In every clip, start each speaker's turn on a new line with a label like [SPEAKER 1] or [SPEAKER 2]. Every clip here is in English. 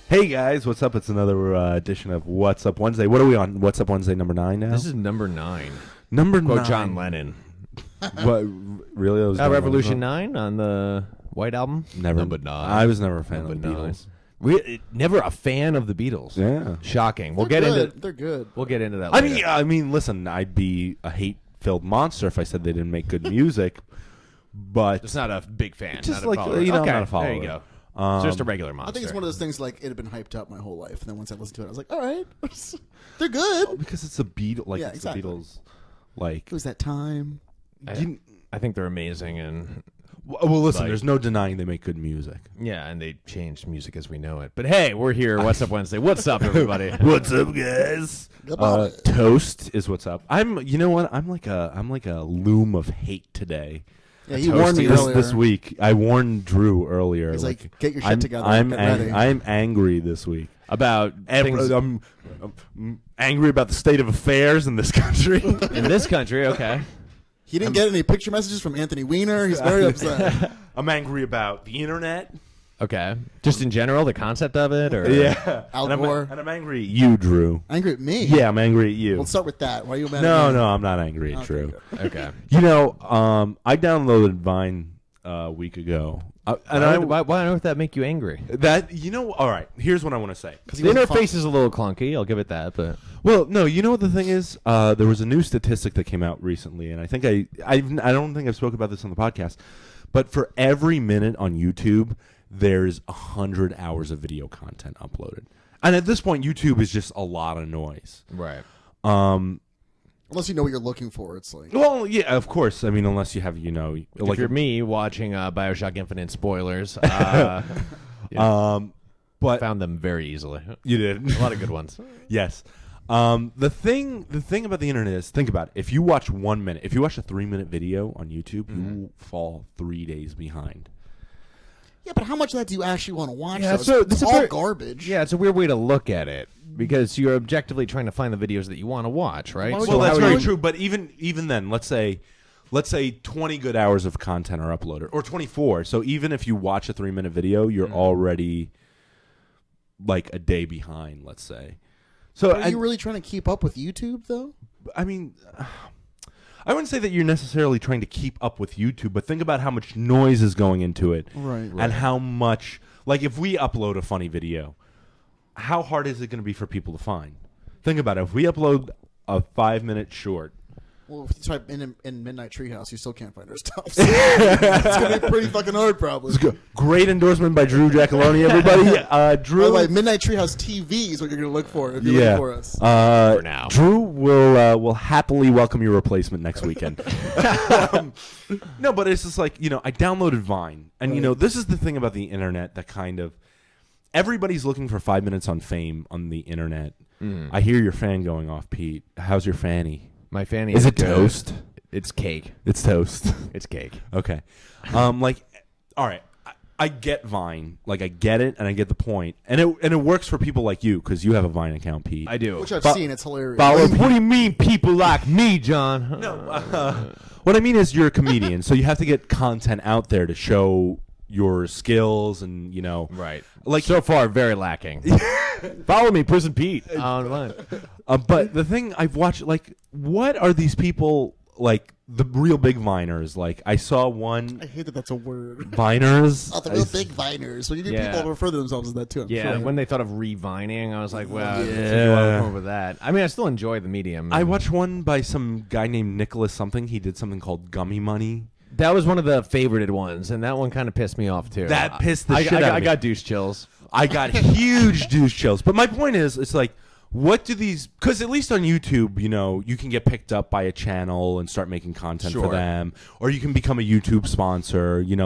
[SPEAKER 1] Hey guys, what's up? It's another edition of What's Up Wednesday. What are we on? What's Up Wednesday number 9 now?
[SPEAKER 2] This is number 9.
[SPEAKER 1] Number
[SPEAKER 2] Quote
[SPEAKER 1] 9.
[SPEAKER 2] John Lennon.
[SPEAKER 1] What? Really? That was
[SPEAKER 2] Revolution 9 on the White Album?
[SPEAKER 1] Never.
[SPEAKER 2] Number 9.
[SPEAKER 1] I was never a fan of the
[SPEAKER 2] Number 9.
[SPEAKER 1] Beatles.
[SPEAKER 2] Never a fan of the Beatles.
[SPEAKER 1] Yeah.
[SPEAKER 2] Shocking.
[SPEAKER 3] They're good.
[SPEAKER 2] We'll get into that later.
[SPEAKER 1] I mean, listen, I'd be a hate-filled monster if I said they didn't make good music, but
[SPEAKER 2] Just not a big fan.
[SPEAKER 1] just
[SPEAKER 2] not
[SPEAKER 1] like
[SPEAKER 2] a follower.
[SPEAKER 1] you know,
[SPEAKER 2] Okay,
[SPEAKER 1] I'm not a follower.
[SPEAKER 2] there you go. It's just a regular monster.
[SPEAKER 3] I think it's one of those things like it had been hyped up my whole life, and then once I listened to it, I was like, all right, they're good.
[SPEAKER 1] because it's the Beatles. Like
[SPEAKER 3] Yeah,
[SPEAKER 1] it's
[SPEAKER 3] exactly.
[SPEAKER 1] the Beatles. Like,
[SPEAKER 3] It was that time.
[SPEAKER 2] I think they're amazing, and
[SPEAKER 1] well, listen,
[SPEAKER 2] like-
[SPEAKER 1] there's no denying they make good music.
[SPEAKER 2] yeah, and they changed music as we know it. But hey, we're here. What's up Wednesday? What's up, everybody?
[SPEAKER 1] What's up, guys?
[SPEAKER 3] Goodbye.
[SPEAKER 1] Toast is what's up. You know what? I'm like a loom of hate today.
[SPEAKER 3] Yeah, you warned me
[SPEAKER 1] this,
[SPEAKER 3] earlier.
[SPEAKER 1] this week. I warned Drew earlier.
[SPEAKER 3] He's like, get your shit together.
[SPEAKER 1] I'm
[SPEAKER 3] Get ready.
[SPEAKER 1] I'm angry this week.
[SPEAKER 2] About things
[SPEAKER 1] I'm angry about the state of affairs in this country.
[SPEAKER 2] in this country. Okay.
[SPEAKER 3] He didn't get any picture messages from Anthony Weiner. He's very upset.
[SPEAKER 1] I'm angry about the internet.
[SPEAKER 2] Okay. Just in general, the concept of it, or
[SPEAKER 1] Yeah,
[SPEAKER 3] Al
[SPEAKER 1] and
[SPEAKER 3] Gore.
[SPEAKER 1] I'm angry at you, Drew.
[SPEAKER 3] Angry at me?
[SPEAKER 1] Yeah, I'm angry at you.
[SPEAKER 3] We'll start with that. Why are you mad at
[SPEAKER 1] No,
[SPEAKER 3] me?
[SPEAKER 1] no, I'm not angry at
[SPEAKER 3] Okay,
[SPEAKER 1] Drew.
[SPEAKER 3] good.
[SPEAKER 2] Okay.
[SPEAKER 1] You know, I downloaded Vine a week ago, and
[SPEAKER 2] Why on earth that make you angry?
[SPEAKER 1] all right, here's what I want to say.
[SPEAKER 3] He
[SPEAKER 2] The
[SPEAKER 3] wasn't
[SPEAKER 2] interface is a little clunky. I'll give it that, but
[SPEAKER 1] Well, no, you know what the thing is? There was a new statistic that came out recently, and I think I don't think I've spoken about this on the podcast, but for every minute on YouTube, there's 100 hours of video content uploaded, and at this point, YouTube is just a lot of noise.
[SPEAKER 2] right.
[SPEAKER 3] Unless you know what you're looking for, it's like.
[SPEAKER 1] Well, yeah, of course. I mean, unless you have,
[SPEAKER 2] If you're me watching BioShock Infinite spoilers,
[SPEAKER 1] but
[SPEAKER 2] found them very easily.
[SPEAKER 1] you did
[SPEAKER 2] A lot of good ones.
[SPEAKER 1] Yes. The thing about the internet is, think about it. If you watch 1 minute, if you watch a 3-minute video on YouTube, you fall 3 days behind.
[SPEAKER 3] Yeah, but how much of that do you actually want to watch?
[SPEAKER 2] Yeah,
[SPEAKER 3] though?
[SPEAKER 2] so
[SPEAKER 3] it's
[SPEAKER 2] this is
[SPEAKER 3] all
[SPEAKER 2] very-
[SPEAKER 3] garbage.
[SPEAKER 2] Yeah, it's a weird way to look at it because you're objectively trying to find the videos that you want to watch, right?
[SPEAKER 3] Why would
[SPEAKER 1] Well,
[SPEAKER 3] So
[SPEAKER 1] that's
[SPEAKER 3] how are
[SPEAKER 1] very
[SPEAKER 3] you-
[SPEAKER 1] true. But even then, let's say 20 good hours of content are uploaded, or 24. So even if you watch a 3-minute video, you're already like a day behind. Let's say. So
[SPEAKER 3] Are you really trying to keep up with YouTube, though?
[SPEAKER 1] I mean, I wouldn't say that you're necessarily trying to keep up with YouTube, but think about how much noise is going into it,
[SPEAKER 3] Right.
[SPEAKER 1] and how much. Like, if we upload a funny video, how hard is it going to be for people to find? Think about it. If we upload a 5-minute short,
[SPEAKER 3] Well, if you type in Midnight Treehouse, you still can't find our stuff. So it's going to be pretty fucking hard, probably.
[SPEAKER 1] great endorsement by Drew Giacalone, everybody. Drew,
[SPEAKER 3] By the way, Midnight Treehouse TV is what you're going to look for if you're
[SPEAKER 1] yeah,
[SPEAKER 3] looking for us.
[SPEAKER 2] For now.
[SPEAKER 1] Drew will happily welcome your replacement next weekend. No, but it's just like, I downloaded Vine, and this is the thing about the internet that kind of everybody's looking for 5 minutes on fame on the internet. I hear your fan going off, Pete. How's your fanny?
[SPEAKER 2] My fanny
[SPEAKER 1] Is it
[SPEAKER 2] good.
[SPEAKER 1] toast?
[SPEAKER 2] It's cake.
[SPEAKER 1] It's toast.
[SPEAKER 2] It's cake.
[SPEAKER 1] Okay. All right. I get Vine. Like, I get it, and I get the point. And it works for people like you, because you have a Vine account, Pete.
[SPEAKER 2] I do.
[SPEAKER 3] Which I've
[SPEAKER 1] but-
[SPEAKER 3] seen. It's hilarious.
[SPEAKER 2] What do you mean, people like me, John?
[SPEAKER 1] No. What I mean is you're a comedian, so you have to get content out there to show your skills and,
[SPEAKER 2] Right.
[SPEAKER 1] Like,
[SPEAKER 2] So far, very lacking. Follow me, Prison Pete. Online.
[SPEAKER 1] but the thing I've watched, like, what are these people, like, the real big Viners? Like, I saw one...
[SPEAKER 3] I hate that that's a word.
[SPEAKER 1] Viners?
[SPEAKER 3] Oh, the real big Viners. When you do
[SPEAKER 2] Yeah.
[SPEAKER 3] people refer to themselves as that, too. I'm
[SPEAKER 2] Yeah,
[SPEAKER 3] sure.
[SPEAKER 2] when they thought of revining, I was like, well,
[SPEAKER 1] Yeah.
[SPEAKER 2] you want to come over that. I mean, I still enjoy the medium.
[SPEAKER 1] I watched one by some guy named Nicholas something. He did something called Gummy Money.
[SPEAKER 2] That was one of the favorited ones, and that one kind of pissed me off, too.
[SPEAKER 1] That pissed the
[SPEAKER 2] I,
[SPEAKER 1] shit
[SPEAKER 2] I,
[SPEAKER 1] out
[SPEAKER 2] got-
[SPEAKER 1] of
[SPEAKER 2] I
[SPEAKER 1] me.
[SPEAKER 2] got douche chills.
[SPEAKER 1] I got huge douche chills. But my point is, it's like, what do these... Because at least on YouTube, you can get picked up by a channel and start making content for
[SPEAKER 2] Sure.
[SPEAKER 1] them. Or you can become a YouTube sponsor. You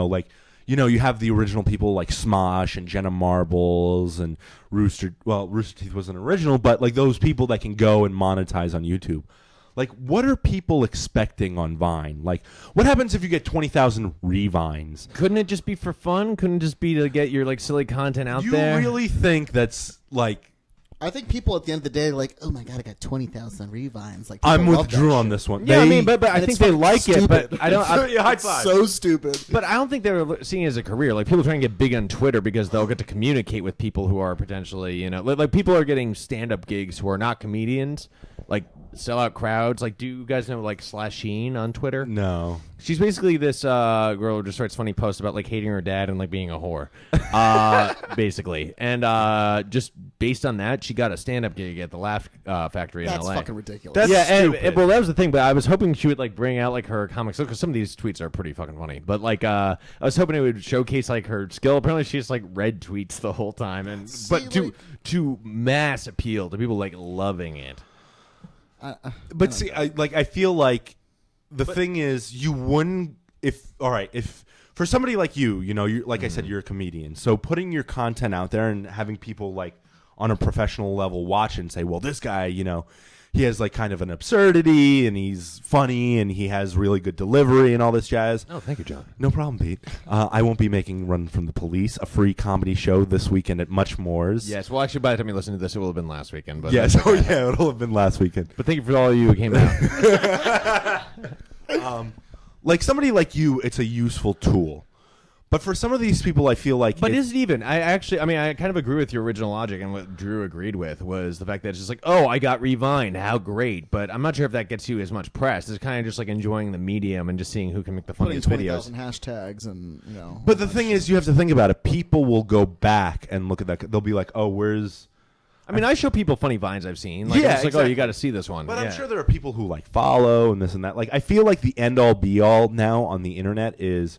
[SPEAKER 1] have the original people like Smosh and Jenna Marbles and Rooster... Well, Rooster Teeth wasn't original, but like those people that can go and monetize on YouTube. Like, what are people expecting on Vine? Like, what happens if you get 20,000 revines?
[SPEAKER 2] Couldn't it just be for fun? Couldn't it just be to get your, like, silly content out
[SPEAKER 1] You
[SPEAKER 2] there?
[SPEAKER 1] really think that's, like...
[SPEAKER 3] I think people at the end of the day are like, oh my god, I got 20,000 revines. Like,
[SPEAKER 1] I'm
[SPEAKER 3] people
[SPEAKER 1] with
[SPEAKER 3] love that
[SPEAKER 1] Drew on
[SPEAKER 3] shit.
[SPEAKER 1] this one.
[SPEAKER 2] Yeah, I
[SPEAKER 1] They-
[SPEAKER 2] mean, but I
[SPEAKER 3] And
[SPEAKER 2] think
[SPEAKER 3] it's
[SPEAKER 2] they
[SPEAKER 3] fucking
[SPEAKER 2] like it,
[SPEAKER 3] stupid.
[SPEAKER 2] but I don't.
[SPEAKER 1] Yeah, high
[SPEAKER 3] It's
[SPEAKER 1] five.
[SPEAKER 3] so stupid.
[SPEAKER 2] But I don't think they're seeing it as a career. Like people trying to get big on Twitter because they'll get to communicate with people who are potentially, like people are getting stand-up gigs who are not comedians, like sell out crowds. Like, do you guys know like Slasheen on Twitter?
[SPEAKER 1] No.
[SPEAKER 2] She's basically this girl who just writes funny posts about like hating her dad and like being a whore, basically. And just based on that, she got a stand-up gig at the Laugh Factory in
[SPEAKER 3] That's
[SPEAKER 2] LA.
[SPEAKER 3] fucking ridiculous.
[SPEAKER 1] That's
[SPEAKER 2] Yeah,
[SPEAKER 1] stupid.
[SPEAKER 2] well, that was the thing. But I was hoping she would like bring out like her comics because some of these tweets are pretty fucking funny. But like, I was hoping it would showcase like her skill. Apparently, she just like read tweets the whole time, and but to mass appeal to people like loving it.
[SPEAKER 1] But see, I feel like the thing is, you wouldn't if for somebody like you, you're like I said, you're a comedian, so putting your content out there and having people like on a professional level watch and say, well, this guy, he has like kind of an absurdity and he's funny and he has really good delivery and all this jazz.
[SPEAKER 2] Oh, thank you, John.
[SPEAKER 1] No problem, Pete. I won't be making Run from the Police, a free comedy show this weekend at Much More's.
[SPEAKER 2] Yes. Well, actually, by the time you listen to this, it will have been last weekend. But
[SPEAKER 1] Yes. Oh, yeah. It'll have been last weekend.
[SPEAKER 2] But thank you for all of you who came out.
[SPEAKER 1] Like somebody like you, it's a useful tool. But for some of these people, I feel like.
[SPEAKER 2] But is it even? I kind of agree with your original logic, and what Drew agreed with was the fact that it's just like, oh, I got revined, how great. But I'm not sure if that gets you as much press. It's kind of just like enjoying the medium and just seeing who can make the
[SPEAKER 3] putting
[SPEAKER 2] funniest videos.
[SPEAKER 3] 20,000 hashtags and
[SPEAKER 1] But the thing is, you have to think about it. People will go back and look at that. They'll be like, oh, where's.
[SPEAKER 2] I mean, I show people funny vines I've seen. Like,
[SPEAKER 1] Yeah,
[SPEAKER 2] it's like,
[SPEAKER 1] exactly.
[SPEAKER 2] oh, you got to see this one.
[SPEAKER 1] But
[SPEAKER 2] Yeah.
[SPEAKER 1] I'm sure there are people who like follow and this and that. Like, I feel like the end all be all now on the internet is.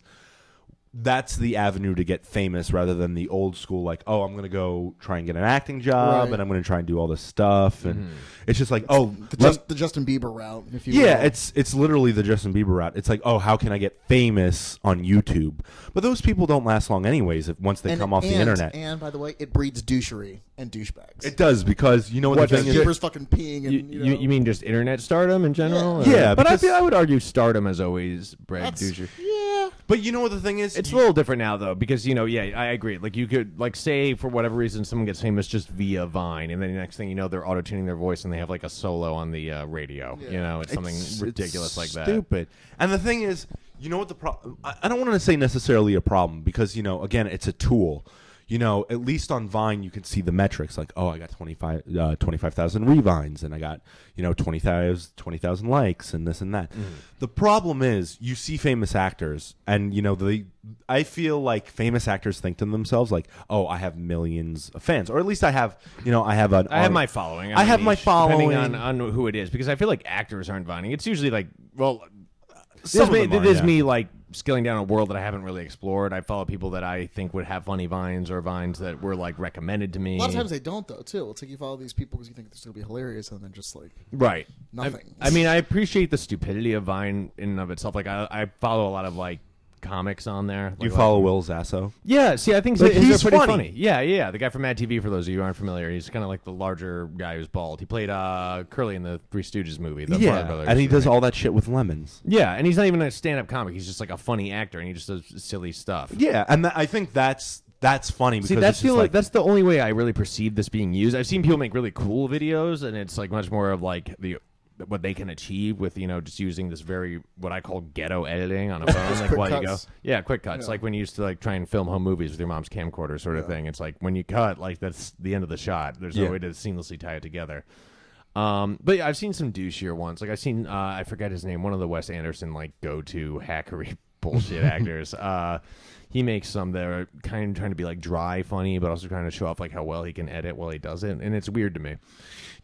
[SPEAKER 1] That's the avenue to get famous rather than the old school, like, oh, I'm going to go try and get an acting job and I'm going to try and do all this stuff. And it's just like,
[SPEAKER 3] the Justin Bieber route, if you
[SPEAKER 1] yeah,
[SPEAKER 3] will.
[SPEAKER 1] it's literally the Justin Bieber route. It's like, oh, how can I get famous on YouTube? But those people don't last long anyways once they come off the internet.
[SPEAKER 3] And, by the way, it breeds douchery and douchebags.
[SPEAKER 1] It does, because you know what the thing is?
[SPEAKER 3] Bieber's fucking peeing. And,
[SPEAKER 2] You mean just internet stardom in general?
[SPEAKER 1] Yeah. Yeah,
[SPEAKER 2] but
[SPEAKER 1] because-
[SPEAKER 2] I would argue stardom has always bred douchery.
[SPEAKER 3] Yeah.
[SPEAKER 1] But you know what the thing is?
[SPEAKER 2] It's a little different now, though, because, I agree. Like, you could, like, say, for whatever reason, someone gets famous just via Vine, and then the next thing you know, they're auto-tuning their voice, and they have, like, a solo on the radio. It's something ridiculous like that.
[SPEAKER 1] Stupid. And the thing is, you know what the problem... I don't want to say necessarily a problem, because, again, it's a tool. At least on Vine, you can see the metrics. Like, oh, I got 25,000 revines, and I got, 20,000 likes, and this and that. The problem is, you see famous actors, and, I feel like famous actors think to themselves, like, oh, I have millions of fans. Or at least I have, I have
[SPEAKER 2] my following.
[SPEAKER 1] I have my following.
[SPEAKER 2] Depending on who it is, because I feel like actors aren't vining. It's usually like, well,
[SPEAKER 1] Some of them are,
[SPEAKER 2] this is
[SPEAKER 1] yeah.
[SPEAKER 2] me, like, skilling down a world that I haven't really explored. I follow people that I think would have funny vines or vines that were like recommended to me.
[SPEAKER 3] A lot of times they don't, though, too. It's like you follow these people because you think this is going to be hilarious, and then just like
[SPEAKER 2] right,
[SPEAKER 3] nothing.
[SPEAKER 2] I mean, I appreciate the stupidity of Vine in and of itself. Like, I follow a lot of like comics on there.
[SPEAKER 1] You
[SPEAKER 2] like,
[SPEAKER 1] follow Will Zasso?
[SPEAKER 2] Yeah, see, I think
[SPEAKER 1] Like,
[SPEAKER 2] he's
[SPEAKER 1] he's
[SPEAKER 2] pretty
[SPEAKER 1] funny.
[SPEAKER 2] Yeah. The guy from Mad TV, for those of you who aren't familiar, he's kind of like the larger guy who's bald. He played Curly in the Three Stooges movie. The Farrelly Brothers
[SPEAKER 1] and he does
[SPEAKER 2] remake.
[SPEAKER 1] all that shit with lemons.
[SPEAKER 2] Yeah, and he's not even a stand-up comic. He's just like a funny actor, and he just does silly stuff.
[SPEAKER 1] Yeah, and I think that's funny because
[SPEAKER 2] See, that's
[SPEAKER 1] it's just like,
[SPEAKER 2] that's the only way I really perceive this being used. I've seen people make really cool videos, and it's like much more of like what they can achieve with just using this very what I call ghetto editing on a phone. Like
[SPEAKER 3] quick
[SPEAKER 2] while you go,
[SPEAKER 3] cuts.
[SPEAKER 2] yeah, quick cuts.
[SPEAKER 3] Yeah.
[SPEAKER 2] Like when you used to like try and film home movies with your mom's camcorder, sort of thing. It's like when you cut, like that's the end of the shot. There's no way to seamlessly tie it together. But yeah, I've seen some douchier ones. Like I've seen I forget his name, one of the Wes Anderson like go-to hackery bullshit actors. He makes some that are kind of trying to be like dry funny, but also trying to show off like how well he can edit while he does it, and it's weird to me.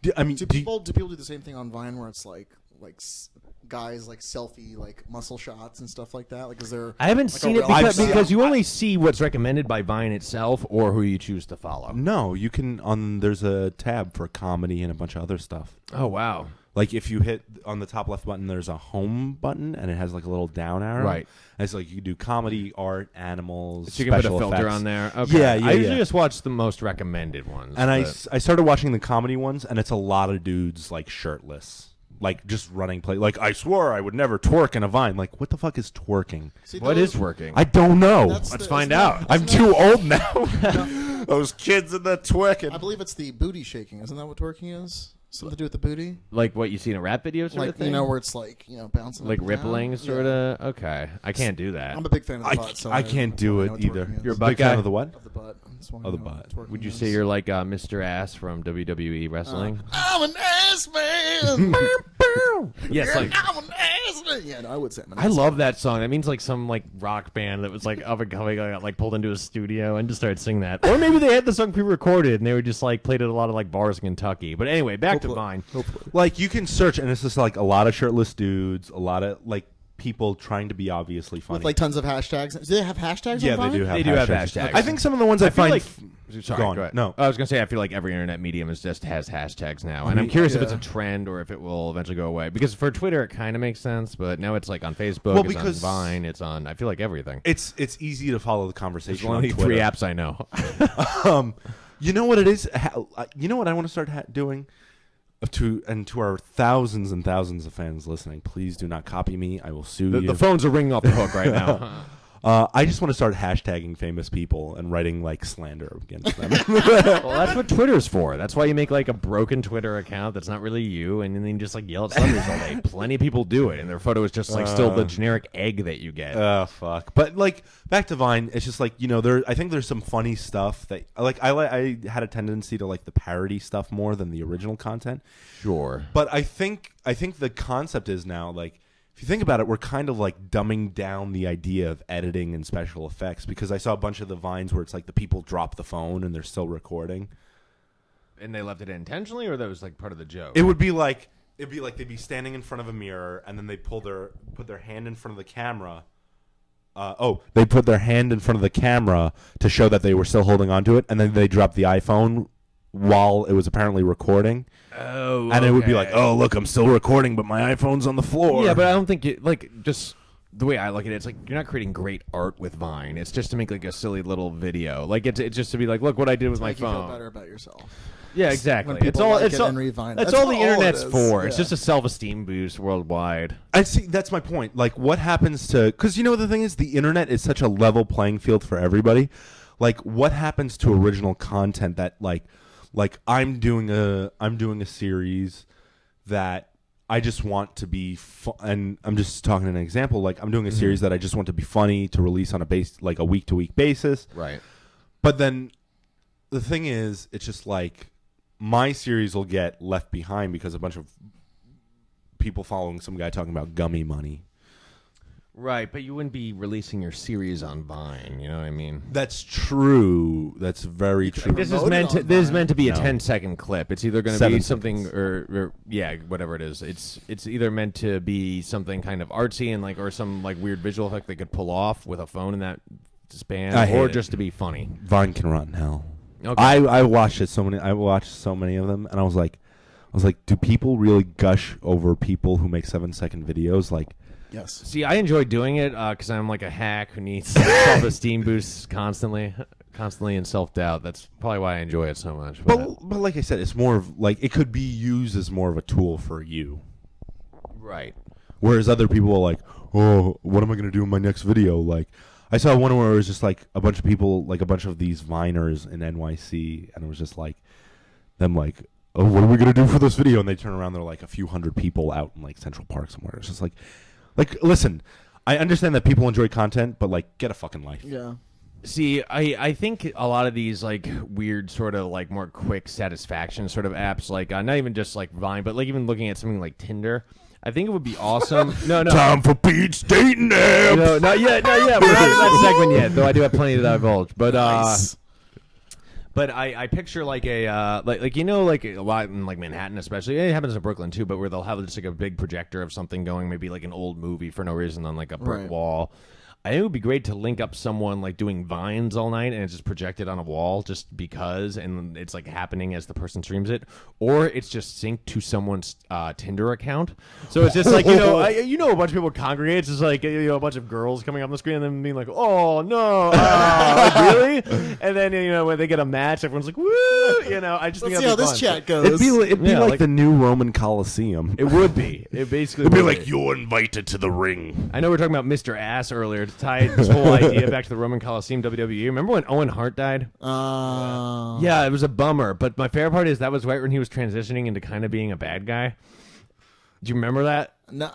[SPEAKER 3] Do people do the same thing on Vine where it's like guys like selfie like muscle shots and stuff like that? Like, is there?
[SPEAKER 2] I haven't
[SPEAKER 3] like,
[SPEAKER 2] seen
[SPEAKER 3] a
[SPEAKER 2] it
[SPEAKER 3] realm
[SPEAKER 2] because you only see what's recommended by Vine itself or who you choose to follow.
[SPEAKER 1] No, you can there's a tab for comedy and a bunch of other stuff.
[SPEAKER 2] Oh wow!
[SPEAKER 1] Like if you hit on the top left button, there's a home button and it has like a little down arrow.
[SPEAKER 2] Right.
[SPEAKER 1] And it's like you can do comedy, art, animals.
[SPEAKER 2] So you can put a
[SPEAKER 1] special
[SPEAKER 2] filter
[SPEAKER 1] effects.
[SPEAKER 2] on there. Okay.
[SPEAKER 1] Yeah,
[SPEAKER 2] I usually just watch the most recommended ones.
[SPEAKER 1] And
[SPEAKER 2] but-
[SPEAKER 1] I started watching the comedy ones, and it's a lot of dudes like shirtless. like just running play. Like I swore I would never twerk in a Vine. Like what the fuck is twerking?
[SPEAKER 3] See,
[SPEAKER 2] What is working?
[SPEAKER 1] I don't know.
[SPEAKER 2] Let's find out.
[SPEAKER 1] I'm too old now. Those kids in the twerking.
[SPEAKER 3] I believe it's the booty shaking. Isn't that what twerking is? Something to do with the booty?
[SPEAKER 2] Like what you see in a rap video sort of thing?
[SPEAKER 3] Where it's like, bouncing.
[SPEAKER 2] Like
[SPEAKER 3] up and
[SPEAKER 2] rippling
[SPEAKER 3] down?
[SPEAKER 2] sort of? Okay. I can't do that.
[SPEAKER 3] I'm a big fan of the butt. So
[SPEAKER 1] I can't do it either.
[SPEAKER 2] You're a
[SPEAKER 1] Big
[SPEAKER 2] butt
[SPEAKER 1] fan
[SPEAKER 2] guy?
[SPEAKER 1] of the what?
[SPEAKER 3] Of the butt.
[SPEAKER 1] Of the butt.
[SPEAKER 2] Would you say you're like Mr. Ass from WWE wrestling?
[SPEAKER 3] I'm an ass man.
[SPEAKER 2] Yes, like
[SPEAKER 3] I'm an ass man. Yeah, no, I would say I'm an
[SPEAKER 2] I
[SPEAKER 3] ass
[SPEAKER 2] love that song. That means like some like rock band that was like up and coming, got like pulled into a studio and just started singing that. Or maybe they had the song pre-recorded and they were just like played at a lot of like bars in Kentucky. But anyway, back to Vine.
[SPEAKER 1] Like you can search, and it's just like a lot of shirtless dudes, a lot of like people trying to be obviously funny.
[SPEAKER 3] With like tons of hashtags. Do they have hashtags?
[SPEAKER 1] yeah,
[SPEAKER 3] on
[SPEAKER 1] they
[SPEAKER 3] Vine?
[SPEAKER 1] do have
[SPEAKER 2] They do have hashtags.
[SPEAKER 1] I think some of the ones I
[SPEAKER 2] feel
[SPEAKER 1] find.
[SPEAKER 2] like sorry,
[SPEAKER 1] Go on.
[SPEAKER 2] go ahead.
[SPEAKER 1] No.
[SPEAKER 2] I was gonna say I feel like every internet medium is just has hashtags now, and I'm curious if it's
[SPEAKER 3] yeah.
[SPEAKER 2] a trend or if it will eventually go away. Because for Twitter, it kind of makes sense, but now it's like on Facebook,
[SPEAKER 1] Well,
[SPEAKER 2] it's
[SPEAKER 1] because
[SPEAKER 2] on Vine, it's on. I feel like everything.
[SPEAKER 1] It's easy to follow the
[SPEAKER 2] It's
[SPEAKER 1] conversation
[SPEAKER 2] one
[SPEAKER 1] on
[SPEAKER 2] of the
[SPEAKER 1] Twitter.
[SPEAKER 2] 3 apps I know.
[SPEAKER 1] You know what it is? You know what I want to start doing? To our thousands and thousands of fans listening, please do not copy me. I will sue you.
[SPEAKER 2] The phones are ringing off the hook right now.
[SPEAKER 1] I just want to start hashtagging famous people and writing like slander against them.
[SPEAKER 2] Well, that's what Twitter's for. That's why you make like a broken Twitter account that's not really you, and then you just like yell at celebrities all day. Plenty of people do it, and their photo is just like still the generic egg that you get.
[SPEAKER 1] Oh fuck! But like back to Vine, it's just like I think there's some funny stuff that I had a tendency to like the parody stuff more than the original content.
[SPEAKER 2] Sure,
[SPEAKER 1] But I think the concept is now like if you think about it, we're kind of like dumbing down the idea of editing and special effects because I saw a bunch of the Vines where it's like the people drop the phone and they're still recording.
[SPEAKER 2] and they left it intentionally, or that was like part of the joke.
[SPEAKER 1] It'd be like they'd be standing in front of a mirror and then they put their hand in front of the camera. They put their hand in front of the camera to show that they were still holding onto it, and then they dropped the iPhone while it was apparently recording.
[SPEAKER 2] Oh,
[SPEAKER 1] and it would be like, oh look, I'm still recording, but my iPhone's on the floor.
[SPEAKER 2] Yeah, but I don't think it like just the way I look at it, it's like you're not creating great art with Vine. It's just to make like a silly little video. Like it's just to be like, look what I did with my
[SPEAKER 3] Make you feel
[SPEAKER 2] phone.
[SPEAKER 3] better about yourself.
[SPEAKER 2] Yeah, exactly.
[SPEAKER 3] When people like it and
[SPEAKER 2] That's
[SPEAKER 3] read Vine. That's
[SPEAKER 2] all the
[SPEAKER 3] all it
[SPEAKER 2] internet's
[SPEAKER 3] is.
[SPEAKER 2] for.
[SPEAKER 3] Yeah.
[SPEAKER 2] It's just a self-esteem boost worldwide.
[SPEAKER 1] I see. That's my point. Like, what happens to? Because the thing is, the internet is such a level playing field for everybody. Like, what happens to original content that, like I'm doing a series that I just want to be, and I'm just talking an example. Like, I'm doing a series that I just want to be funny to release on a week to week basis.
[SPEAKER 2] Right.
[SPEAKER 1] But then, the thing is, it's just like my series will get left behind because a bunch of people following some guy talking about gummy money.
[SPEAKER 2] Right, but you wouldn't be releasing your series on Vine. You know what I mean?
[SPEAKER 1] That's true. That's very true.
[SPEAKER 2] This is
[SPEAKER 3] Promote it
[SPEAKER 2] meant to.
[SPEAKER 3] on
[SPEAKER 2] This is
[SPEAKER 3] Vine.
[SPEAKER 2] meant to be a
[SPEAKER 1] No.
[SPEAKER 2] 10-second clip. It's either going to
[SPEAKER 1] 7
[SPEAKER 2] be something,
[SPEAKER 1] seconds.
[SPEAKER 2] or yeah, whatever it is. It's either meant to be something kind of artsy and like, or some like weird visual effect they could pull off with a phone in that span,
[SPEAKER 1] I hate
[SPEAKER 2] or
[SPEAKER 1] it.
[SPEAKER 2] just to be funny.
[SPEAKER 1] Vine can rot in hell.
[SPEAKER 2] Okay.
[SPEAKER 1] I watched it so many. I watched so many of them, and I was like, do people really gush over people who make 7-second videos? Like,
[SPEAKER 3] Yes.
[SPEAKER 2] See, I enjoy doing it because I'm like a hack who needs self-esteem boosts constantly in self-doubt. That's probably why I enjoy it so much.
[SPEAKER 1] but like I said, it's more of like it could be used as more of a tool for you.
[SPEAKER 2] right.
[SPEAKER 1] Whereas other people are like, oh, what am I going to do in my next video? Like, I saw one where it was just like a bunch of people, like a bunch of these Viners in NYC, and it was just like them like, oh, what are we going to do for this video? And they turn around, they're like a few hundred people out in like Central Park somewhere. It's just like, listen, I understand that people enjoy content, but like, get a fucking life.
[SPEAKER 3] Yeah.
[SPEAKER 2] See, I think a lot of these like weird sort of like more quick satisfaction sort of apps, like not even just like Vine, but like even looking at something like Tinder, I think it would be awesome. No.
[SPEAKER 1] Time for Pete's dating app.
[SPEAKER 2] No, not yet. We're not in that segment yet, though I do have plenty to divulge. But
[SPEAKER 3] Nice.
[SPEAKER 2] But I picture like a like a lot in like Manhattan especially. It happens in Brooklyn too, but where they'll have just like a big projector of something going, maybe like an old movie for no reason on like a brick
[SPEAKER 3] Right.
[SPEAKER 2] wall. I think it would be great to link up someone like doing vines all night and it's just projected on a wall just because, and it's like happening as the person streams it, or it's just synced to someone's Tinder account. So it's just like a bunch of people congregate. It's just like a bunch of girls coming up on the screen and then being like, "Oh no, like, really?" And then when they get a match, everyone's like, "Woo!" I just
[SPEAKER 3] Let's
[SPEAKER 2] think
[SPEAKER 3] see how
[SPEAKER 2] that'd be
[SPEAKER 3] this
[SPEAKER 2] fun.
[SPEAKER 3] chat goes.
[SPEAKER 1] It'd be
[SPEAKER 2] Yeah,
[SPEAKER 1] like the new Roman Coliseum.
[SPEAKER 2] It would be. It basically
[SPEAKER 1] It'd be
[SPEAKER 2] would
[SPEAKER 1] like you're invited to the ring.
[SPEAKER 2] I know we were talking about Mr. Ass earlier to tie this whole idea back to the Roman Coliseum WWE. Remember when Owen Hart died? Yeah, it was a bummer. But my favorite part is that was right when he was transitioning into kind of being a bad guy. Do you remember that?
[SPEAKER 3] No.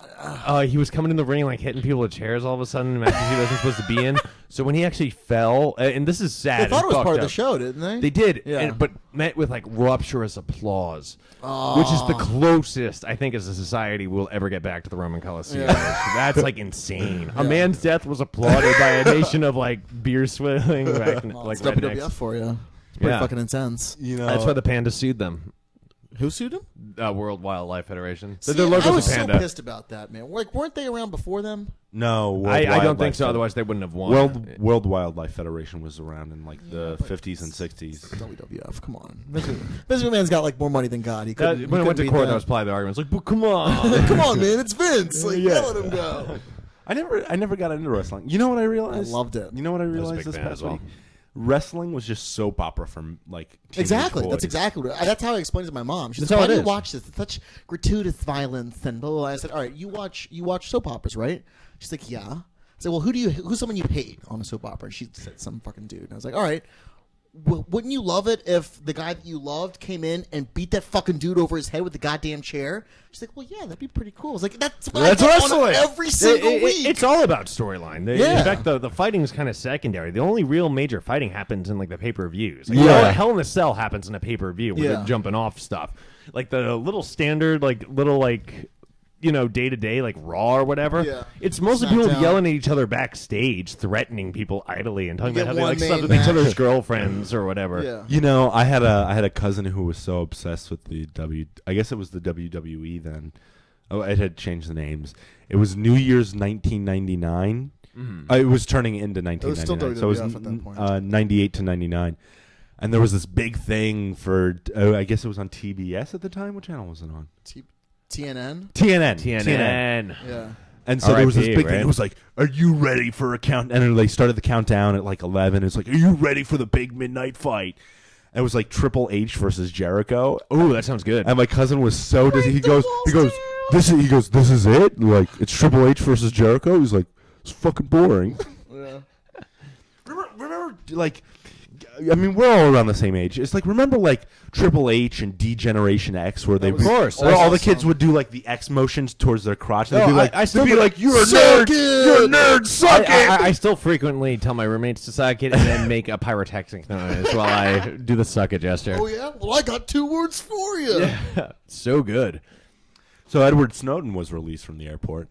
[SPEAKER 2] He was coming in the ring like hitting people with chairs all of a sudden in matches he wasn't supposed to be in. So when he actually fell, and this is sad.
[SPEAKER 3] They thought it was part of the
[SPEAKER 2] up.
[SPEAKER 3] show, didn't they?
[SPEAKER 2] They did,
[SPEAKER 3] Yeah.
[SPEAKER 2] but met with like rapturous applause, which is the closest I think as a society we'll ever get back to the Roman Coliseum.
[SPEAKER 3] Yeah.
[SPEAKER 2] That's like insane. A man's death was applauded by a nation of like beer swilling, like
[SPEAKER 3] It's
[SPEAKER 2] rednecks.
[SPEAKER 3] WWF for you. It's pretty
[SPEAKER 2] Yeah.
[SPEAKER 3] fucking intense.
[SPEAKER 2] That's why the Panda sued them.
[SPEAKER 3] Who sued him?
[SPEAKER 2] World Wildlife Federation.
[SPEAKER 3] See,
[SPEAKER 2] Their
[SPEAKER 3] I
[SPEAKER 2] logo's
[SPEAKER 3] was
[SPEAKER 2] a
[SPEAKER 3] so
[SPEAKER 2] panda.
[SPEAKER 3] pissed about that, man. Like, weren't they around before them?
[SPEAKER 1] No,
[SPEAKER 2] I don't think so. Otherwise, they wouldn't have won.
[SPEAKER 1] World Wildlife Federation was around in like the 50s and 60s.
[SPEAKER 3] WWF, come on. Vince McMahon's got like more money than God. He couldn't,
[SPEAKER 2] when I went to
[SPEAKER 3] beat
[SPEAKER 2] court,
[SPEAKER 3] that.
[SPEAKER 2] that was probably the argument. It's like, but come on.
[SPEAKER 3] Come on, man, it's Vince. Like, let him go.
[SPEAKER 1] I never got into wrestling. You know what I realized?
[SPEAKER 3] I loved it.
[SPEAKER 1] You know what I realized
[SPEAKER 2] big
[SPEAKER 1] this
[SPEAKER 2] fan
[SPEAKER 1] past
[SPEAKER 2] as well.
[SPEAKER 1] week? Wrestling was just soap opera from like teenage
[SPEAKER 3] Exactly.
[SPEAKER 1] boys.
[SPEAKER 3] That's exactly what that's how I explained it to my mom. She's
[SPEAKER 2] That's
[SPEAKER 3] like,
[SPEAKER 2] how
[SPEAKER 3] "Why
[SPEAKER 2] it
[SPEAKER 3] do you
[SPEAKER 2] is.
[SPEAKER 3] watch this? It's such gratuitous violence and blah, blah, blah." I said, "All right, you watch soap operas, right?" She's like, "Yeah." I said, "Well, who's someone you hate on a soap opera?" And she said, "Some fucking dude." And I was like, "All right. Well, wouldn't you love it if the guy that you loved came in and beat that fucking dude over his head with the goddamn chair?" She's like, "Well, yeah, that'd be pretty cool." I was like, "That's what
[SPEAKER 2] That's
[SPEAKER 3] I want
[SPEAKER 2] wrestling.
[SPEAKER 3] every single week."
[SPEAKER 2] It's all about storyline.
[SPEAKER 3] Yeah.
[SPEAKER 2] In fact, the fighting is kind of secondary. The only real major fighting happens in like the pay-per-views. Like,
[SPEAKER 1] Yeah.
[SPEAKER 2] Hell in a Cell happens in a pay-per-view where
[SPEAKER 3] Yeah.
[SPEAKER 2] they're jumping off stuff. Like the little standard, day to day, like Raw or whatever.
[SPEAKER 3] Yeah.
[SPEAKER 2] It's mostly people
[SPEAKER 3] SmackDown.
[SPEAKER 2] yelling at each other backstage, threatening people idly, and talking
[SPEAKER 3] You
[SPEAKER 2] about how
[SPEAKER 3] get
[SPEAKER 2] they like
[SPEAKER 3] one
[SPEAKER 2] slept with
[SPEAKER 3] main
[SPEAKER 2] each other's
[SPEAKER 3] match.
[SPEAKER 2] girlfriends or whatever.
[SPEAKER 3] Yeah.
[SPEAKER 1] You know, I had a cousin who was so obsessed with the I guess it was the WWE then. Oh, it had changed the names. It was New Year's 1999. It was turning into 1999.
[SPEAKER 3] was still
[SPEAKER 1] so it was
[SPEAKER 3] WWF at that point.
[SPEAKER 1] 98 to 99. And there was this big thing for I guess it was on TBS at the time. What channel was it on?
[SPEAKER 3] TNN.
[SPEAKER 2] TNN.
[SPEAKER 3] Yeah.
[SPEAKER 1] And so there was this
[SPEAKER 2] RIP,
[SPEAKER 1] big thing.
[SPEAKER 2] right?
[SPEAKER 1] It was like, "Are you ready for a count?" And then they started the countdown at like 11. It's like, "Are you ready for the big midnight fight?" And it was like Triple H versus Jericho.
[SPEAKER 2] Ooh, that sounds good.
[SPEAKER 1] And my cousin was so dizzy. He goes, "This is it? Like it's Triple H versus Jericho?" He's like, "It's fucking boring."
[SPEAKER 3] Yeah.
[SPEAKER 1] remember, like, I mean, we're all around the same age. It's like, remember, like Triple H and D-Generation X, where they
[SPEAKER 3] was-
[SPEAKER 1] would,
[SPEAKER 3] Of course,
[SPEAKER 1] where all the
[SPEAKER 3] awesome.
[SPEAKER 1] kids would do like the X motions towards their crotch. And they'd
[SPEAKER 2] No,
[SPEAKER 1] be like,
[SPEAKER 2] I still
[SPEAKER 1] they'd be
[SPEAKER 2] do-
[SPEAKER 1] like, "You're a
[SPEAKER 3] Suck
[SPEAKER 1] nerd,
[SPEAKER 3] it!"
[SPEAKER 1] you're a nerd, suck it."
[SPEAKER 2] I still frequently tell my roommates to suck it and then make a pyrotechnic noise while I do the suck it gesture.
[SPEAKER 3] Oh yeah. Well, I got 2 words for you.
[SPEAKER 2] So good.
[SPEAKER 1] So Edward Snowden was released from the airport.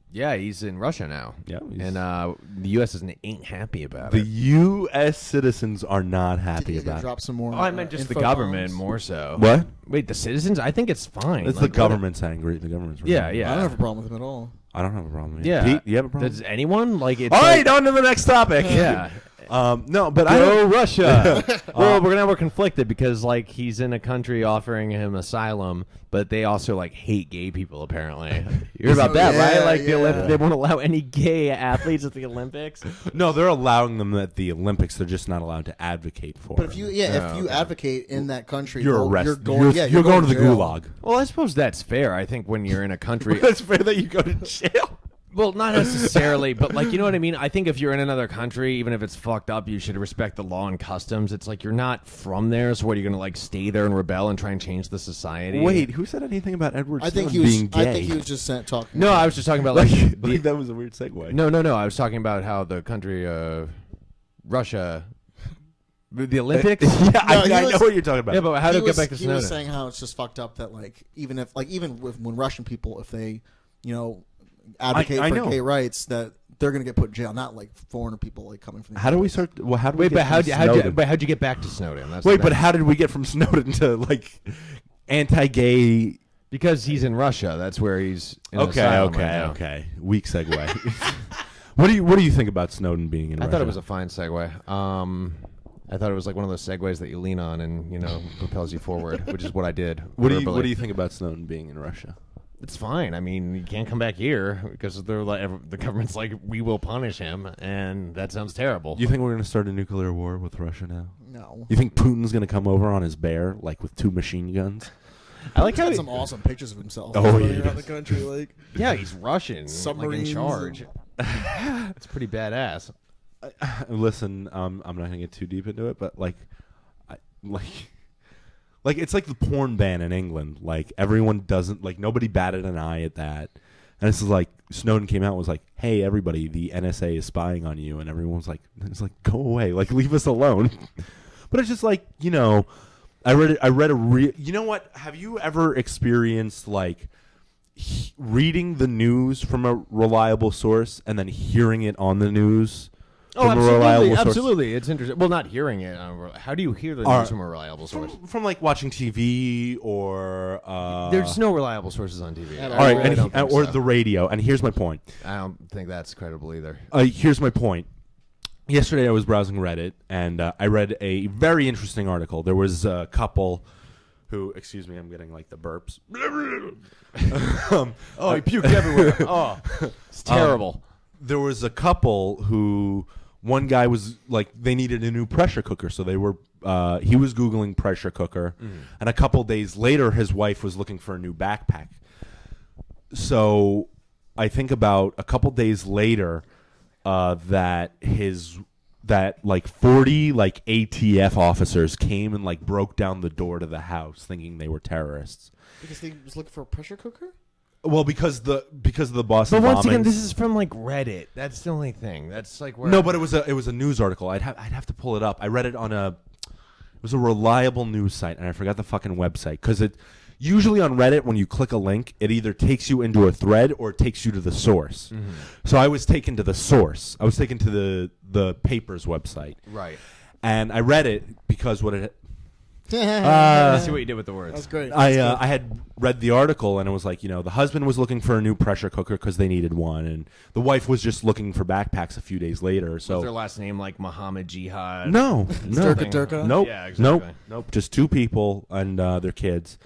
[SPEAKER 2] Yeah, he's in Russia now.
[SPEAKER 1] Yeah,
[SPEAKER 2] and the U.S. ain't happy about
[SPEAKER 1] The
[SPEAKER 2] it.
[SPEAKER 1] U.S. citizens are not
[SPEAKER 3] Did
[SPEAKER 1] happy
[SPEAKER 3] you
[SPEAKER 1] about it.
[SPEAKER 3] drop some more?
[SPEAKER 2] Oh, I meant just the
[SPEAKER 3] info
[SPEAKER 2] government
[SPEAKER 3] bombs?
[SPEAKER 2] more so.
[SPEAKER 1] What?
[SPEAKER 2] Wait, the citizens? I think it's fine.
[SPEAKER 1] It's
[SPEAKER 2] Like,
[SPEAKER 1] the government's angry. The government's
[SPEAKER 2] Yeah,
[SPEAKER 1] angry.
[SPEAKER 2] yeah.
[SPEAKER 3] I don't have a problem with him at all.
[SPEAKER 1] I don't have a problem.
[SPEAKER 2] Yeah.
[SPEAKER 1] Pete, you have a problem?
[SPEAKER 2] Does anyone like it?
[SPEAKER 1] All right, on to the next topic.
[SPEAKER 2] Yeah.
[SPEAKER 1] No, but I
[SPEAKER 2] Go
[SPEAKER 1] don't.
[SPEAKER 2] Russia. Well, we're conflicted because like he's in a country offering him asylum, but they also like hate gay people. Apparently, you heard about that,
[SPEAKER 3] Yeah,
[SPEAKER 2] right? Like
[SPEAKER 3] yeah.
[SPEAKER 2] they won't allow any gay athletes at the Olympics.
[SPEAKER 1] No, they're allowing them at the Olympics. They're just not allowed to advocate for.
[SPEAKER 3] But if
[SPEAKER 1] them.
[SPEAKER 3] you, if you advocate in that country,
[SPEAKER 1] you're
[SPEAKER 3] though,
[SPEAKER 1] arrested.
[SPEAKER 3] You're going,
[SPEAKER 1] you're going to the
[SPEAKER 3] jail.
[SPEAKER 1] gulag.
[SPEAKER 2] Well, I suppose that's fair. I think when you're in a country,
[SPEAKER 1] That's fair that you go to jail.
[SPEAKER 2] well, not necessarily, but like you know what I mean. I think if you're in another country, even if it's fucked up, you should respect the law and customs. It's like you're not from there, so what are you gonna like stay there and rebel and try and change the society?
[SPEAKER 1] Wait, who said anything about Edward
[SPEAKER 3] I think
[SPEAKER 1] Snowden being gay?
[SPEAKER 3] I think he was just talking.
[SPEAKER 2] No, I was just talking about like,
[SPEAKER 1] like that was a weird segue.
[SPEAKER 2] No. I was talking about how the country, Russia, the Olympics.
[SPEAKER 1] Yeah,
[SPEAKER 3] No,
[SPEAKER 1] I
[SPEAKER 3] he
[SPEAKER 1] know
[SPEAKER 3] was-
[SPEAKER 1] what you're talking about.
[SPEAKER 2] Yeah, but how to get back to
[SPEAKER 3] He was
[SPEAKER 2] Snowden?
[SPEAKER 3] saying how it's just fucked up that like even when Russian people, if they advocate
[SPEAKER 1] I
[SPEAKER 3] for
[SPEAKER 1] know.
[SPEAKER 3] gay rights, that they're gonna get put in jail, not like foreigner people like coming from. The
[SPEAKER 1] How do we
[SPEAKER 3] US.
[SPEAKER 1] start? Well, how do we
[SPEAKER 2] Wait,
[SPEAKER 1] get
[SPEAKER 2] but
[SPEAKER 1] from
[SPEAKER 2] how'd
[SPEAKER 1] Snowden?
[SPEAKER 2] you get back to Snowden? That's
[SPEAKER 1] Wait,
[SPEAKER 2] the
[SPEAKER 1] but
[SPEAKER 2] thing.
[SPEAKER 1] how did we get from Snowden to like anti-gay?
[SPEAKER 2] Because he's in Russia, that's where he's. In
[SPEAKER 1] Okay,
[SPEAKER 2] asylum right now.
[SPEAKER 1] okay. Weak segue. What do you think about Snowden being in
[SPEAKER 2] I
[SPEAKER 1] Russia?
[SPEAKER 2] thought it was a fine segue. I thought it was like one of those segues that you lean on and propels you forward, which is what I did.
[SPEAKER 1] What do you think about Snowden being in Russia?
[SPEAKER 2] It's fine. I mean, you can't come back here because they're like the government's like, we will punish him, and that sounds terrible.
[SPEAKER 1] You think we're going to start a nuclear war with Russia now?
[SPEAKER 3] No.
[SPEAKER 1] You think Putin's going to come over on his bear, like with 2 machine guns?
[SPEAKER 2] I like
[SPEAKER 3] He's
[SPEAKER 2] how
[SPEAKER 3] got some awesome pictures of himself.
[SPEAKER 1] Oh,
[SPEAKER 3] running
[SPEAKER 1] yeah.
[SPEAKER 3] around the country, like
[SPEAKER 2] yeah, he's Russian,
[SPEAKER 3] submarines.
[SPEAKER 2] like in charge. It's pretty badass.
[SPEAKER 1] Listen, I'm not going to get too deep into it, but like it's like the porn ban in England. Like everyone doesn't nobody batted an eye at that. And this is like Snowden came out and was like, "Hey, everybody, the NSA is spying on you," and everyone was like, "It's like go away, like leave us alone." But it's just like I read a you know what? Have you ever experienced like reading the news from a reliable source and then hearing it on the news?
[SPEAKER 2] Oh,
[SPEAKER 1] from a reliable source?
[SPEAKER 2] Absolutely. It's interesting. Well, not hearing it. How do you hear the news from a reliable source?
[SPEAKER 1] From like watching TV or
[SPEAKER 2] There's no reliable sources on TV.
[SPEAKER 3] All
[SPEAKER 1] all right,
[SPEAKER 2] really don't think
[SPEAKER 1] or
[SPEAKER 2] so.
[SPEAKER 1] the radio. And here's my point.
[SPEAKER 2] I don't think that's credible either.
[SPEAKER 1] Here's my point. Yesterday I was browsing Reddit and I read a very interesting article. There was a couple who, excuse me, I'm getting like the burps.
[SPEAKER 2] Oh, he puked everywhere. Oh, it's terrible.
[SPEAKER 1] There was a couple who one guy was like they needed a new pressure cooker, so they were he was Googling pressure cooker, and a couple days later his wife was looking for a new backpack. So I think about a couple days later that like 40 like ATF officers came and like broke down the door to the house thinking they were terrorists.
[SPEAKER 3] because they was looking for a pressure cooker.
[SPEAKER 1] Well, because of the Boston
[SPEAKER 2] But once again,
[SPEAKER 1] bombings.
[SPEAKER 2] this is from like Reddit. That's the only thing. That's like where
[SPEAKER 1] No, but it was a news article. I'd have to pull it up. I read it on it was a reliable news site, and I forgot the fucking website because it usually on Reddit when you click a link, it either takes you into a thread or it takes you to the source.
[SPEAKER 2] Mm-hmm.
[SPEAKER 1] So I was taken to the source. I was taken to the paper's website,
[SPEAKER 2] right.
[SPEAKER 1] and I read it because what it.
[SPEAKER 2] Let's see what you did with the words.
[SPEAKER 3] That's great.
[SPEAKER 1] I had read the article and it was like, the husband was looking for a new pressure cooker because they needed one, and the wife was just looking for backpacks a few days later. So
[SPEAKER 2] Was their last name like Muhammad Jihad?
[SPEAKER 1] no,
[SPEAKER 3] Durka.
[SPEAKER 1] nope,
[SPEAKER 2] Yeah, exactly.
[SPEAKER 1] nope, just 2 people and their kids,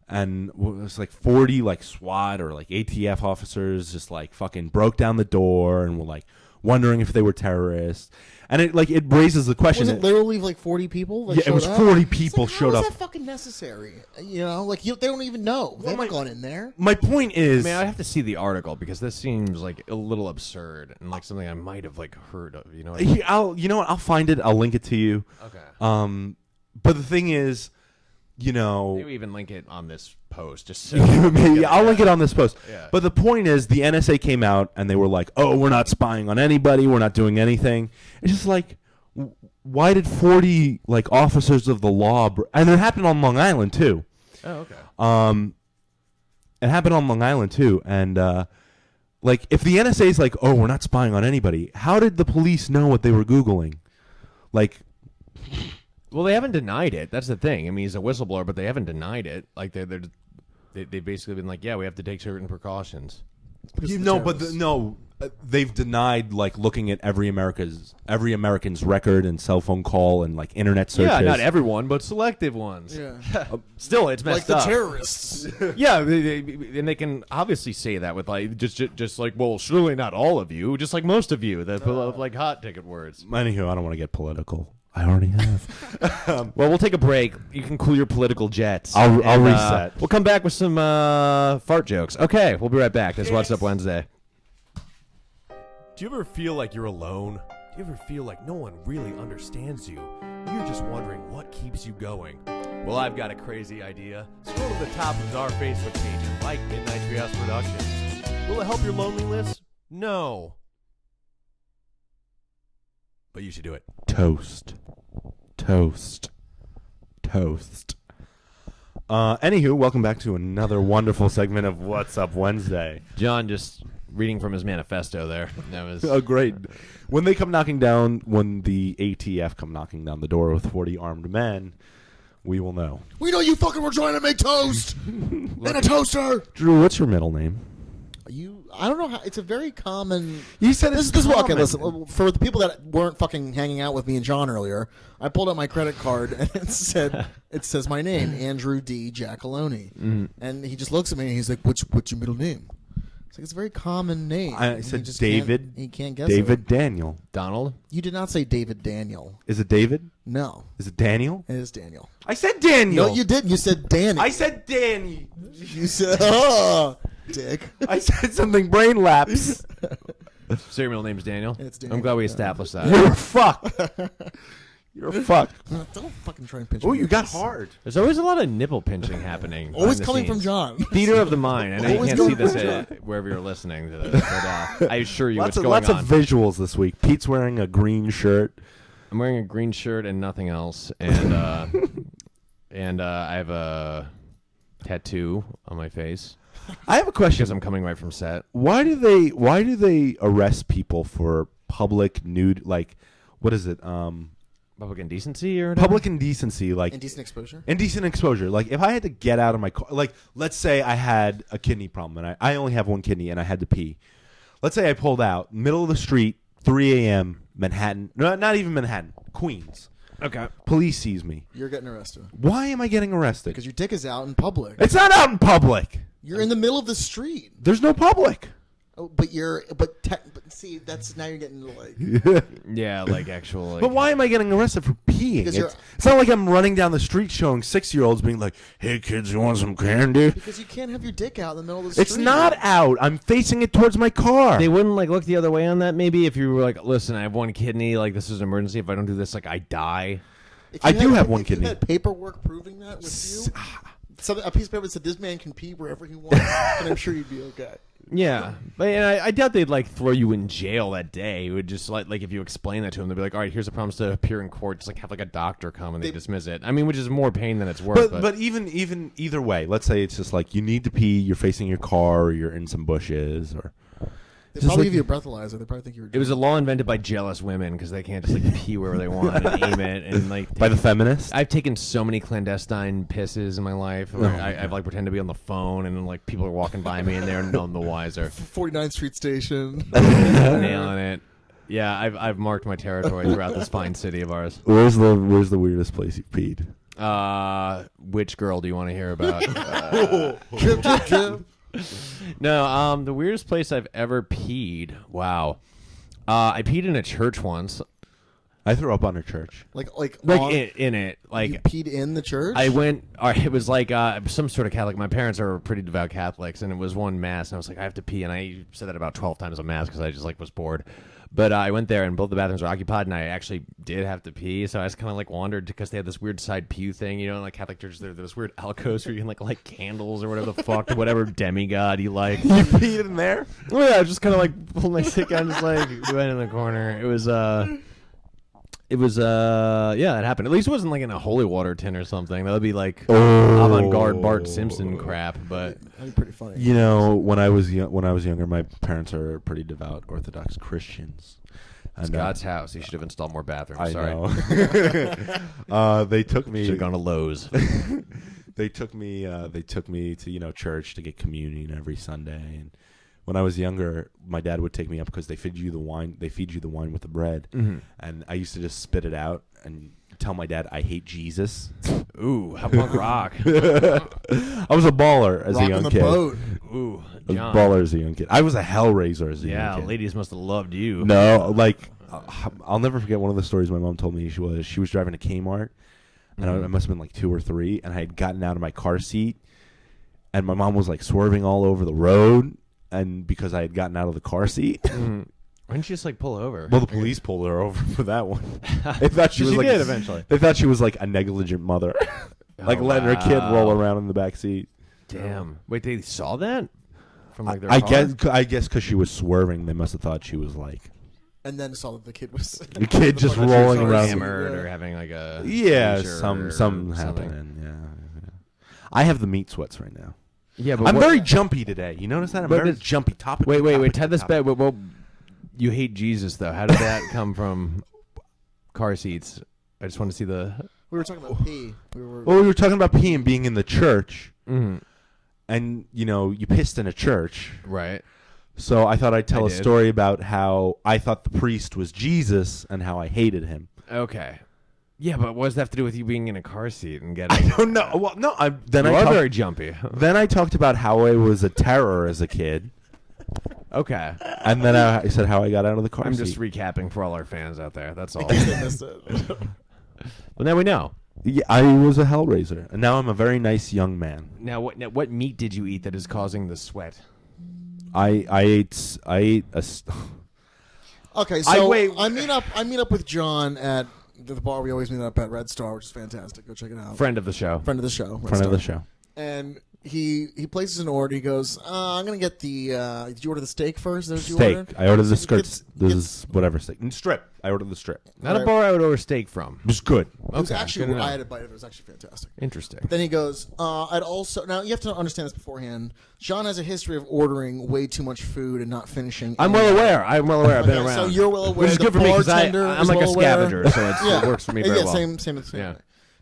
[SPEAKER 1] and it was like 40 like SWAT or like ATF officers just like fucking broke down the door and were like wondering if they were terrorists, and it raises the question.
[SPEAKER 3] Was it literally like 40 people? That
[SPEAKER 1] Yeah, it
[SPEAKER 3] showed
[SPEAKER 1] was
[SPEAKER 3] up?
[SPEAKER 1] 40
[SPEAKER 3] It's
[SPEAKER 1] people
[SPEAKER 3] like,
[SPEAKER 1] showed
[SPEAKER 3] how
[SPEAKER 1] up.
[SPEAKER 3] is that fucking necessary? They don't even know. They haven't gone in there.
[SPEAKER 1] My point is,
[SPEAKER 2] I have to see the article because this seems like a little absurd and like something I might have like heard of. You know what I mean?
[SPEAKER 1] you know what? I'll find it. I'll link it to you.
[SPEAKER 2] Okay.
[SPEAKER 1] But the thing is,
[SPEAKER 2] Maybe even link it on this post just so.
[SPEAKER 1] maybe I'll link it on this post.
[SPEAKER 2] Yeah.
[SPEAKER 1] But the point is, the NSA came out and they were like, "Oh, we're not spying on anybody. We're not doing anything." It's just like, why did 40 like officers of the law? And it happened on Long Island too.
[SPEAKER 2] Oh, okay.
[SPEAKER 1] It happened on Long Island too, and like if the NSA is like, "Oh, we're not spying on anybody," how did the police know what they were Googling? Like.
[SPEAKER 2] Well, they haven't denied it. That's the thing. I mean, he's a whistleblower, but they haven't denied it. Like they've basically been like, yeah, we have to take certain precautions.
[SPEAKER 1] They've denied like looking at every American's record and cell phone call and like internet searches.
[SPEAKER 2] Yeah, not everyone, but selective ones.
[SPEAKER 3] Yeah.
[SPEAKER 2] Still, it's
[SPEAKER 3] Like
[SPEAKER 2] messed
[SPEAKER 3] the
[SPEAKER 2] up.
[SPEAKER 3] terrorists.
[SPEAKER 2] Yeah, and they can obviously say that with like just like, well, surely not all of you, just like most of you that pull up like hot ticket words.
[SPEAKER 1] Anywho, I don't want to get political. I already have.
[SPEAKER 2] Well, we'll take a break. You can cool your political jets.
[SPEAKER 1] I'll
[SPEAKER 2] And,
[SPEAKER 1] reset.
[SPEAKER 2] We'll come back with some fart jokes. Okay, we'll be right back. This is What's Up Wednesday.
[SPEAKER 4] Do you ever feel like you're alone? Do you ever feel like no one really understands you? You're just wondering what keeps you going. Well, I've got a crazy idea. Scroll to the top of our Facebook page and like Midnight Treehouse Productions. Will it help your loneliness? No. But you should do it.
[SPEAKER 1] Toast. Anywho, welcome back to another wonderful segment of What's Up Wednesday.
[SPEAKER 2] John just reading from his manifesto there. That was
[SPEAKER 1] Oh, great. When the ATF come knocking down the door with 40 armed men, we will know.
[SPEAKER 3] We know you fucking were trying to make toast in a toaster.
[SPEAKER 1] Drew, what's your middle name?
[SPEAKER 3] I don't know how. It's a very common.
[SPEAKER 1] You said
[SPEAKER 3] This
[SPEAKER 1] it's
[SPEAKER 3] is okay.
[SPEAKER 1] common.
[SPEAKER 3] Listen, for the people that weren't fucking hanging out with me and John earlier, I pulled out my credit card and it says my name, Andrew D. Giacalone, and he just looks at me and he's like, "What's your middle name?" It's like it's a very common name.
[SPEAKER 1] I
[SPEAKER 3] He
[SPEAKER 1] said
[SPEAKER 3] just
[SPEAKER 1] David.
[SPEAKER 3] He can't guess
[SPEAKER 1] David
[SPEAKER 3] it.
[SPEAKER 1] Daniel.
[SPEAKER 2] Donald?
[SPEAKER 3] You did not say David Daniel.
[SPEAKER 1] Is it David?
[SPEAKER 3] No,
[SPEAKER 1] Is it Daniel?
[SPEAKER 3] it is Daniel.
[SPEAKER 1] I said Daniel.
[SPEAKER 3] No, you didn't. You said Danny.
[SPEAKER 1] I said Danny.
[SPEAKER 3] You said, "Oh, dick."
[SPEAKER 1] I said something brain lapse.
[SPEAKER 2] So your middle name's Daniel?
[SPEAKER 3] It's Daniel,
[SPEAKER 2] I'm glad we
[SPEAKER 3] yeah.
[SPEAKER 2] established that.
[SPEAKER 1] You're a fuck. You're a fuck.
[SPEAKER 3] Don't fucking try and pinch.
[SPEAKER 1] Oh,
[SPEAKER 3] me.
[SPEAKER 1] you got hard.
[SPEAKER 2] There's always a lot of nipple pinching happening.
[SPEAKER 3] Always
[SPEAKER 2] behind the
[SPEAKER 3] coming from
[SPEAKER 2] scenes.
[SPEAKER 3] John.
[SPEAKER 2] Theater of the mind. I know you
[SPEAKER 3] Always
[SPEAKER 2] can't see
[SPEAKER 3] coming
[SPEAKER 2] this
[SPEAKER 3] from
[SPEAKER 2] wherever you're listening to this, but I assure you
[SPEAKER 1] Lots
[SPEAKER 2] what's going
[SPEAKER 1] of
[SPEAKER 2] on.
[SPEAKER 1] visuals this week. Pete's wearing a green shirt.
[SPEAKER 2] I'm wearing a green shirt and nothing else, and I have a tattoo on my face
[SPEAKER 1] I have a question.
[SPEAKER 2] because I'm coming right from set.
[SPEAKER 1] Why do they arrest people for public nude? Like, what is it?
[SPEAKER 2] Public indecency or whatever?
[SPEAKER 1] Public indecency. Like
[SPEAKER 3] Indecent exposure.
[SPEAKER 1] indecent exposure. Like, if I had to get out of my car, like, let's say I had a kidney problem and I only have one kidney and I had to pee. Let's say I pulled out, middle of the street, 3 a.m., Manhattan. No, not even Manhattan. Queens.
[SPEAKER 2] Okay.
[SPEAKER 1] Police sees me.
[SPEAKER 3] You're getting arrested
[SPEAKER 1] Why am I getting arrested?
[SPEAKER 3] because your dick is out in public.
[SPEAKER 1] It's not out in public.
[SPEAKER 3] You're in the middle of the street.
[SPEAKER 1] There's no public.
[SPEAKER 3] Oh, but see, that's now you're getting into like
[SPEAKER 2] Yeah, like actual. Like,
[SPEAKER 1] But why am I getting arrested for peeing?
[SPEAKER 3] Because you're-
[SPEAKER 1] It's not like I'm running down the street showing 6-year-olds being like, "Hey kids, you want some candy?"
[SPEAKER 3] because you can't have your dick out in the middle of the street.
[SPEAKER 1] It's not out. I'm facing it towards my car.
[SPEAKER 2] They wouldn't like look the other way on that. Maybe if you were like, listen, I have one kidney. Like this is an emergency. If I don't do this, like I die.
[SPEAKER 3] If you
[SPEAKER 1] I do
[SPEAKER 3] had-
[SPEAKER 1] have one
[SPEAKER 3] if you
[SPEAKER 1] kidney.
[SPEAKER 3] had paperwork proving that with you. A piece of paper that said this man can pee wherever he wants, and I'm sure you'd be okay.
[SPEAKER 2] Yeah, but and I doubt they'd like throw you in jail that day. It would just like if you explain that to them, they'd be like, all right, here's the promise to appear in court. Just like have like a doctor come and they dismiss it. I mean, which is more pain than it's worth.
[SPEAKER 1] but even either way, let's say it's just like you need to pee. You're facing your car, or you're in some bushes, or
[SPEAKER 3] They
[SPEAKER 1] Just
[SPEAKER 3] probably
[SPEAKER 1] like-
[SPEAKER 3] give you a breathalyzer. They probably think you were.
[SPEAKER 2] it was a law invented by jealous women because they can't just like pee wherever they want and aim it and like.
[SPEAKER 1] by the feminists.
[SPEAKER 2] I've taken so many clandestine pisses in my life. Where I've like pretended to be on the phone and then like people are walking by me and they're none the wiser.
[SPEAKER 3] 49th Street Station.
[SPEAKER 2] Nailing it. Yeah, I've marked my territory throughout this fine city of ours.
[SPEAKER 1] Where's the weirdest place you've peed?
[SPEAKER 2] Which girl do you want to hear about?
[SPEAKER 3] Drip, drip, drip.
[SPEAKER 2] No, the weirdest place I've ever peed. Wow. I peed in a church once.
[SPEAKER 1] I threw up on a church.
[SPEAKER 3] Like
[SPEAKER 2] Like in it. Like
[SPEAKER 3] you peed in the church.
[SPEAKER 2] I went. It was like some sort of Catholic. My parents are pretty devout Catholics, and it was one mass, and I was like, I have to pee, and I said that about 12 times a mass because I just like was bored. But I went there, and both the bathrooms were occupied, and I actually did have to pee, so I just kind of like wandered because they had this weird side pew thing, you know, like Catholic churches. There's this weird alcoves where you can like light candles or whatever the fuck, to whatever demigod you like.
[SPEAKER 1] You peed in there?
[SPEAKER 2] Oh yeah, I just kind of like pulled my stick out and just like went in the corner. It was yeah, it happened. At least it wasn't like in a holy water tin or something. That would be like avant-garde Bart Simpson crap. But
[SPEAKER 3] That'd be pretty funny.
[SPEAKER 1] You know, when I was younger, my parents are pretty devout Orthodox Christians.
[SPEAKER 2] it's
[SPEAKER 1] And,
[SPEAKER 2] God's house. He should have installed more bathrooms.
[SPEAKER 1] I
[SPEAKER 2] Sorry,
[SPEAKER 1] know. They took me.
[SPEAKER 2] should have gone to Lowe's.
[SPEAKER 1] They took me to church to get communion every Sunday. And when I was younger, my dad would take me up because they feed you the wine. They feed you the wine with the bread, and I used to just spit it out and tell my dad I hate Jesus.
[SPEAKER 2] Ooh, how punk rock.
[SPEAKER 1] I was a baller as a
[SPEAKER 3] Rocking
[SPEAKER 1] young
[SPEAKER 3] the
[SPEAKER 1] kid.
[SPEAKER 3] boat.
[SPEAKER 2] Ooh,
[SPEAKER 1] I was a
[SPEAKER 2] John.
[SPEAKER 1] baller as a young kid. I was a hellraiser as a
[SPEAKER 2] Yeah,
[SPEAKER 1] young kid.
[SPEAKER 2] ladies must have loved you.
[SPEAKER 1] No, like I'll never forget one of the stories my mom told me. She was driving to Kmart, and I must have been like 2 or 3, and I had gotten out of my car seat, and my mom was like swerving all over the road, and because I had gotten out of the car seat.
[SPEAKER 2] Why didn't you just like pull over?
[SPEAKER 1] Well, the police pulled her over for that one. They thought she was like
[SPEAKER 2] did eventually.
[SPEAKER 1] They thought she was like a negligent mother, like letting her kid
[SPEAKER 2] wow.
[SPEAKER 1] roll around in the back seat.
[SPEAKER 2] Damn. Wait, they saw that from like their
[SPEAKER 1] I
[SPEAKER 2] car?
[SPEAKER 1] guess because she was swerving, they must have thought she was like
[SPEAKER 3] And then saw that the kid was
[SPEAKER 1] the kid just
[SPEAKER 3] fucking
[SPEAKER 1] rolling
[SPEAKER 3] sorry.
[SPEAKER 1] around.
[SPEAKER 2] hammered or having like a
[SPEAKER 1] Yeah,
[SPEAKER 2] seizure
[SPEAKER 1] some
[SPEAKER 2] or
[SPEAKER 1] something
[SPEAKER 2] something.
[SPEAKER 1] happening. Yeah. I have the meat sweats right now.
[SPEAKER 2] Yeah, but
[SPEAKER 1] I'm
[SPEAKER 2] what-
[SPEAKER 1] very jumpy today. You notice that? I'm
[SPEAKER 2] But
[SPEAKER 1] very
[SPEAKER 2] this-
[SPEAKER 1] jumpy. Topic.
[SPEAKER 2] Wait. Ted, this bad. Well, you hate Jesus though. How did that come from car seats? I just want to see the.
[SPEAKER 3] We were talking about pee.
[SPEAKER 1] Well, we were talking about peeing being in the church,
[SPEAKER 2] Mhm.
[SPEAKER 1] and you pissed in a church.
[SPEAKER 2] Right.
[SPEAKER 1] So I thought I'd tell a
[SPEAKER 2] did.
[SPEAKER 1] story about how I thought the priest was Jesus and how I hated him.
[SPEAKER 2] Okay. Yeah, but what does that have to do with you being in a car seat and getting?
[SPEAKER 1] Oh no! Well, no. Then
[SPEAKER 2] You
[SPEAKER 1] I
[SPEAKER 2] are
[SPEAKER 1] talked,
[SPEAKER 2] very jumpy.
[SPEAKER 1] then I talked about how I was a terror as a kid,
[SPEAKER 2] Okay.
[SPEAKER 1] and then I said how I got out of the car
[SPEAKER 2] I'm
[SPEAKER 1] seat.
[SPEAKER 2] just recapping for all our fans out there. That's all.
[SPEAKER 3] I missed it.
[SPEAKER 2] Well, now we know.
[SPEAKER 1] Yeah, I was a hellraiser, and now I'm a very nice young man.
[SPEAKER 2] Now, what meat did you eat that is causing the sweat?
[SPEAKER 1] I ate
[SPEAKER 3] Okay, so
[SPEAKER 1] wait.
[SPEAKER 3] I meet up with John at the bar we always meet up at, Red Star, which is fantastic. Go check it out.
[SPEAKER 2] Friend of the show.
[SPEAKER 3] Friend of the show. Red
[SPEAKER 1] front of the
[SPEAKER 3] Star.
[SPEAKER 1] show.
[SPEAKER 3] And he places an order. He goes, I'm gonna get the. Did you order the steak first? Is that what you
[SPEAKER 1] Steak.
[SPEAKER 3] ordered?
[SPEAKER 1] I ordered the
[SPEAKER 3] So
[SPEAKER 1] skirts.
[SPEAKER 3] gets-
[SPEAKER 1] This is whatever steak. Strip. I ordered the strip. It
[SPEAKER 2] Not a bar I would order steak from.
[SPEAKER 1] was good.
[SPEAKER 3] was
[SPEAKER 2] Okay,
[SPEAKER 3] actually
[SPEAKER 2] good to know.
[SPEAKER 3] I had a bite of it. It was actually fantastic.
[SPEAKER 2] Interesting.
[SPEAKER 3] Then he goes, I'd also now you have to understand this beforehand. John has a history of ordering way too much food and not finishing.
[SPEAKER 2] I'm
[SPEAKER 3] any.
[SPEAKER 2] well aware. I've been
[SPEAKER 3] Okay,
[SPEAKER 2] around.
[SPEAKER 3] so you're well aware.
[SPEAKER 2] Which is
[SPEAKER 3] The
[SPEAKER 2] good for me because
[SPEAKER 3] bartender
[SPEAKER 2] I'm
[SPEAKER 3] is
[SPEAKER 2] like a
[SPEAKER 3] well aware.
[SPEAKER 2] scavenger, so it works for me very
[SPEAKER 3] yeah,
[SPEAKER 2] well.
[SPEAKER 3] Same.
[SPEAKER 2] Yeah.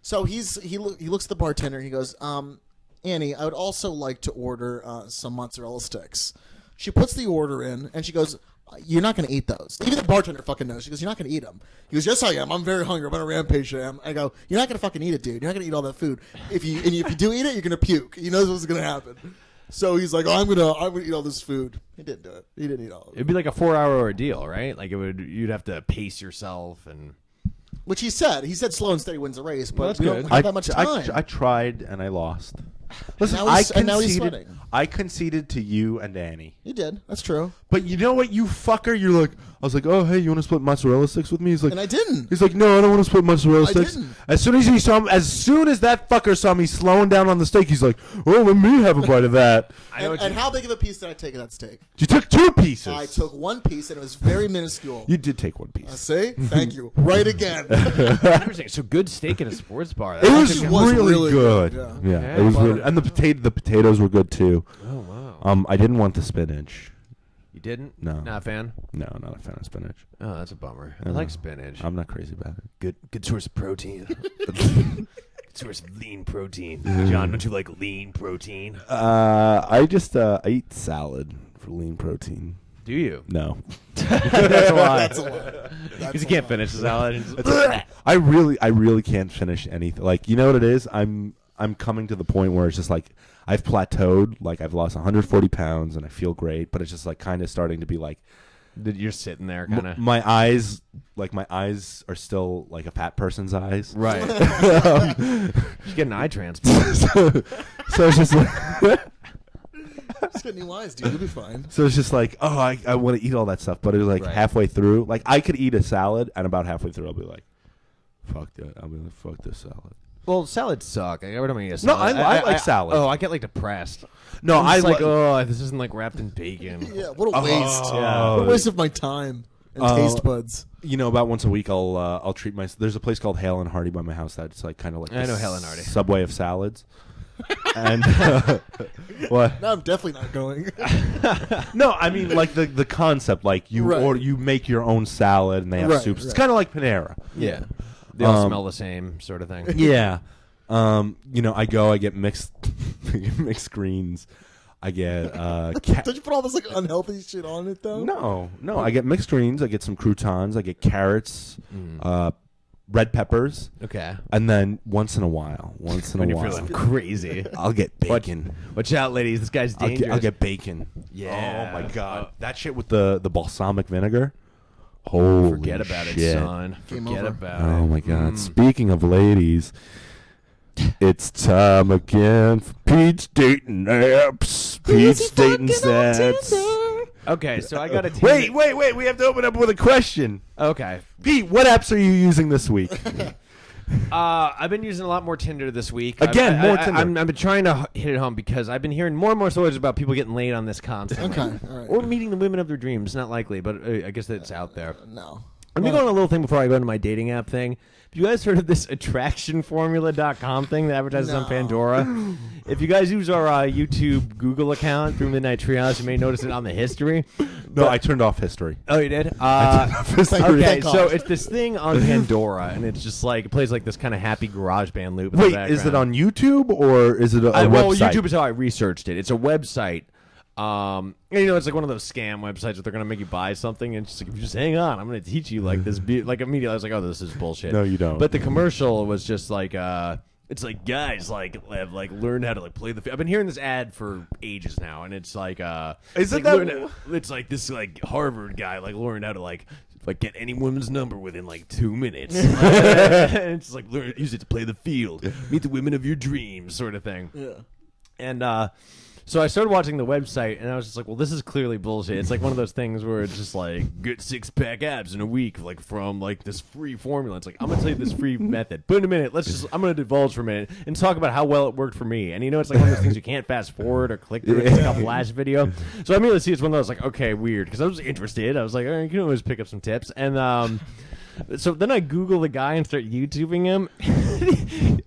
[SPEAKER 3] So he looks at the bartender. He goes, Annie, I would also like to order some mozzarella sticks. She puts the order in, and she goes, you're not going to eat those. Even the bartender fucking knows. She goes, you're not going to eat them. He goes, yes, I am. I'm very hungry. I'm on a rampage. I go, you're not going to fucking eat it, dude. You're not going to eat all that food. If you do eat it, you're going to puke. He knows what's going to happen. So he's like, I'm gonna eat all this food. He didn't do it. He didn't eat all of it.
[SPEAKER 2] It'd be like a 4-hour ordeal, right? Like you'd have to pace yourself and.
[SPEAKER 3] Which he said. He said slow and steady wins the race, but
[SPEAKER 2] Well, that's
[SPEAKER 3] we
[SPEAKER 2] good.
[SPEAKER 3] don't have that much time.
[SPEAKER 1] I tried and I lost. Listen,
[SPEAKER 3] now he's- and now he's
[SPEAKER 1] conceded.
[SPEAKER 3] sweating.
[SPEAKER 1] I conceded to you and Annie.
[SPEAKER 3] He did. That's true.
[SPEAKER 1] But you know what, you fucker? You're like, I was like, oh hey, you want to split mozzarella sticks with me? He's like,
[SPEAKER 3] And I didn't.
[SPEAKER 1] He's like, no, I don't want to split mozzarella
[SPEAKER 3] I
[SPEAKER 1] sticks.
[SPEAKER 3] didn't.
[SPEAKER 1] As soon as that fucker saw me slowing down on the steak, he's like, oh, let me have a bite of that.
[SPEAKER 3] And how big of a piece did I take of that steak?
[SPEAKER 1] You took 2 pieces.
[SPEAKER 3] I took one piece, and it was very minuscule.
[SPEAKER 1] You did take 1 piece.
[SPEAKER 3] See? Thank you. Right again.
[SPEAKER 2] Interesting. So good steak in a sports bar.
[SPEAKER 1] It
[SPEAKER 2] That's
[SPEAKER 1] was,
[SPEAKER 2] actually-
[SPEAKER 3] was
[SPEAKER 1] really,
[SPEAKER 3] really
[SPEAKER 1] good.
[SPEAKER 3] good,
[SPEAKER 1] Yeah,
[SPEAKER 2] Yeah,
[SPEAKER 1] it was
[SPEAKER 2] butter.
[SPEAKER 1] really, and the potatoes were good too.
[SPEAKER 2] Oh wow.
[SPEAKER 1] I didn't want the spinach.
[SPEAKER 2] You didn't?
[SPEAKER 1] No.
[SPEAKER 2] Not a fan.
[SPEAKER 1] No, not a fan of spinach.
[SPEAKER 2] Oh, that's a bummer. I like spinach.
[SPEAKER 1] I'm not crazy about it.
[SPEAKER 2] Good source of protein. Good source of lean protein. John, don't you like lean protein?
[SPEAKER 1] I eat salad for lean protein.
[SPEAKER 2] Do you?
[SPEAKER 1] No,
[SPEAKER 2] That's a lie.
[SPEAKER 3] That's a lie.
[SPEAKER 2] Because you can't finish the salad. and just-
[SPEAKER 1] I really can't finish anything. Like, you know what it is? I'm coming to the point where it's just like I've plateaued. Like, I've lost 140 pounds and I feel great, but it's just like kind of starting to be like
[SPEAKER 2] You're sitting there, kind of.
[SPEAKER 1] my eyes are still like a fat person's eyes.
[SPEAKER 2] Right. You should get an eye transplant.
[SPEAKER 1] So it's just like,
[SPEAKER 3] Just get new eyes, dude. You'll be fine.
[SPEAKER 1] so it's just like, oh, I want to eat all that stuff, but it was like
[SPEAKER 2] Right.
[SPEAKER 1] halfway through, like I could eat a salad, and about halfway through, I'll be like, fuck that. I'll be like, fuck this salad.
[SPEAKER 2] Well, salads suck. I don't eat a
[SPEAKER 1] No,
[SPEAKER 2] salad.
[SPEAKER 1] I like salad.
[SPEAKER 2] Oh, I get like depressed.
[SPEAKER 1] No,
[SPEAKER 2] I like,
[SPEAKER 1] li-
[SPEAKER 2] oh, this isn't like wrapped in bacon.
[SPEAKER 3] Yeah, what a waste.
[SPEAKER 2] Yeah.
[SPEAKER 3] What a waste of my time and taste buds.
[SPEAKER 1] You know, about once a week, I'll treat my. There's a place called Hale and Hardy by my house that's like kind of like
[SPEAKER 2] I
[SPEAKER 1] the
[SPEAKER 2] know Hale and Hardy.
[SPEAKER 1] Subway of salads. And what?
[SPEAKER 3] No, I'm definitely not going.
[SPEAKER 1] No, I mean like the concept, like you
[SPEAKER 3] Right.
[SPEAKER 1] or you make your own salad and they have
[SPEAKER 3] Right,
[SPEAKER 1] soups. It's
[SPEAKER 3] right.
[SPEAKER 1] kind of like Panera.
[SPEAKER 2] Yeah. They all smell the same, sort of thing.
[SPEAKER 1] Yeah. You know, I get mixed mixed greens. I get
[SPEAKER 3] Don't you put all this like unhealthy shit on it though?
[SPEAKER 1] no. I get mixed greens. I get some croutons. I get carrots, red peppers,
[SPEAKER 2] Okay.
[SPEAKER 1] and then once in a while,
[SPEAKER 2] When you're feeling crazy.
[SPEAKER 1] I'll get bacon.
[SPEAKER 2] Watch out, ladies. This guy's
[SPEAKER 1] I'll
[SPEAKER 2] dangerous.
[SPEAKER 1] get bacon.
[SPEAKER 2] Yeah.
[SPEAKER 1] Oh my god, that shit with the balsamic vinegar. Holy
[SPEAKER 2] Forget about
[SPEAKER 1] shit.
[SPEAKER 2] it, son.
[SPEAKER 3] Game
[SPEAKER 2] Forget
[SPEAKER 3] over.
[SPEAKER 2] about it.
[SPEAKER 1] Oh my god. Speaking of ladies, it's time again for Pete's dating apps. Pete's dating stats.
[SPEAKER 2] Okay, so I got a
[SPEAKER 1] Wait. We have to open up with a question.
[SPEAKER 2] Okay.
[SPEAKER 1] Pete, what apps are you using this week?
[SPEAKER 2] I've been using a lot more Tinder this week.
[SPEAKER 1] Again, more Tinder.
[SPEAKER 2] I've been trying to hit it home because I've been hearing more and more stories about people getting laid on this constantly.
[SPEAKER 3] Okay, all right.
[SPEAKER 2] Or meeting the women of their dreams. Not likely, but I guess it's out there.
[SPEAKER 3] No.
[SPEAKER 2] Let me go on a little thing before I go into my dating app thing. Have you guys heard of this attractionformula.com thing that advertises on
[SPEAKER 3] No.
[SPEAKER 2] Pandora? If you guys use our YouTube Google account through Midnight Treehouse, you may notice it on the history.
[SPEAKER 1] No, I turned off history.
[SPEAKER 2] Oh, you did?
[SPEAKER 3] Thank
[SPEAKER 2] Okay,
[SPEAKER 3] thank
[SPEAKER 2] so
[SPEAKER 3] God.
[SPEAKER 2] it's this thing on Pandora, and it's just like, it plays like this kind of happy garage band loop in
[SPEAKER 1] Wait,
[SPEAKER 2] the
[SPEAKER 1] is it
[SPEAKER 2] background.
[SPEAKER 1] on YouTube or is it a
[SPEAKER 2] Well,
[SPEAKER 1] website?
[SPEAKER 2] YouTube is how I researched it. It's a website And, it's like one of those scam websites where they're gonna make you buy something, and it's like, just hang on, I'm gonna teach you like this. Like immediately, I was like, oh, this is bullshit.
[SPEAKER 1] No, you don't.
[SPEAKER 2] But the commercial was just like, it's like guys have learned how to play the. I've been hearing this ad for ages now, and it's like, it's like this Harvard guy learned how to get any woman's number within 2 minutes. And it's like use it to play the field, meet the women of your dreams, sort of thing.
[SPEAKER 3] Yeah.
[SPEAKER 2] And so I started watching the website, and I was just like, well, this is clearly bullshit. It's like one of those things where it's just get 6-pack abs in a week, from this free formula. It's like, I'm going to tell you this free method. But in a minute, I'm going to divulge for a minute and talk about how well it worked for me. And it's like one of those things you can't fast forward or click through. It's like a flash video. So I immediately see it's one of those okay, weird. Because I was interested. I was like, all right, you can always pick up some tips. And so then I Google the guy and start YouTubing him.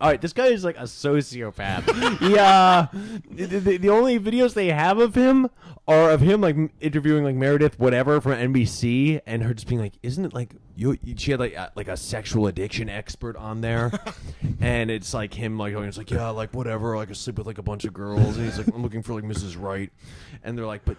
[SPEAKER 2] All right, this guy is like a sociopath. Yeah, the only videos they have of him are of him interviewing Meredith whatever from NBC, and her just being like, "Isn't it she had a sexual addiction expert on there?" And it's like him going, it's like, yeah, whatever, I sleep with a bunch of girls, and he's like, I'm looking for Mrs. Right, and they're like, but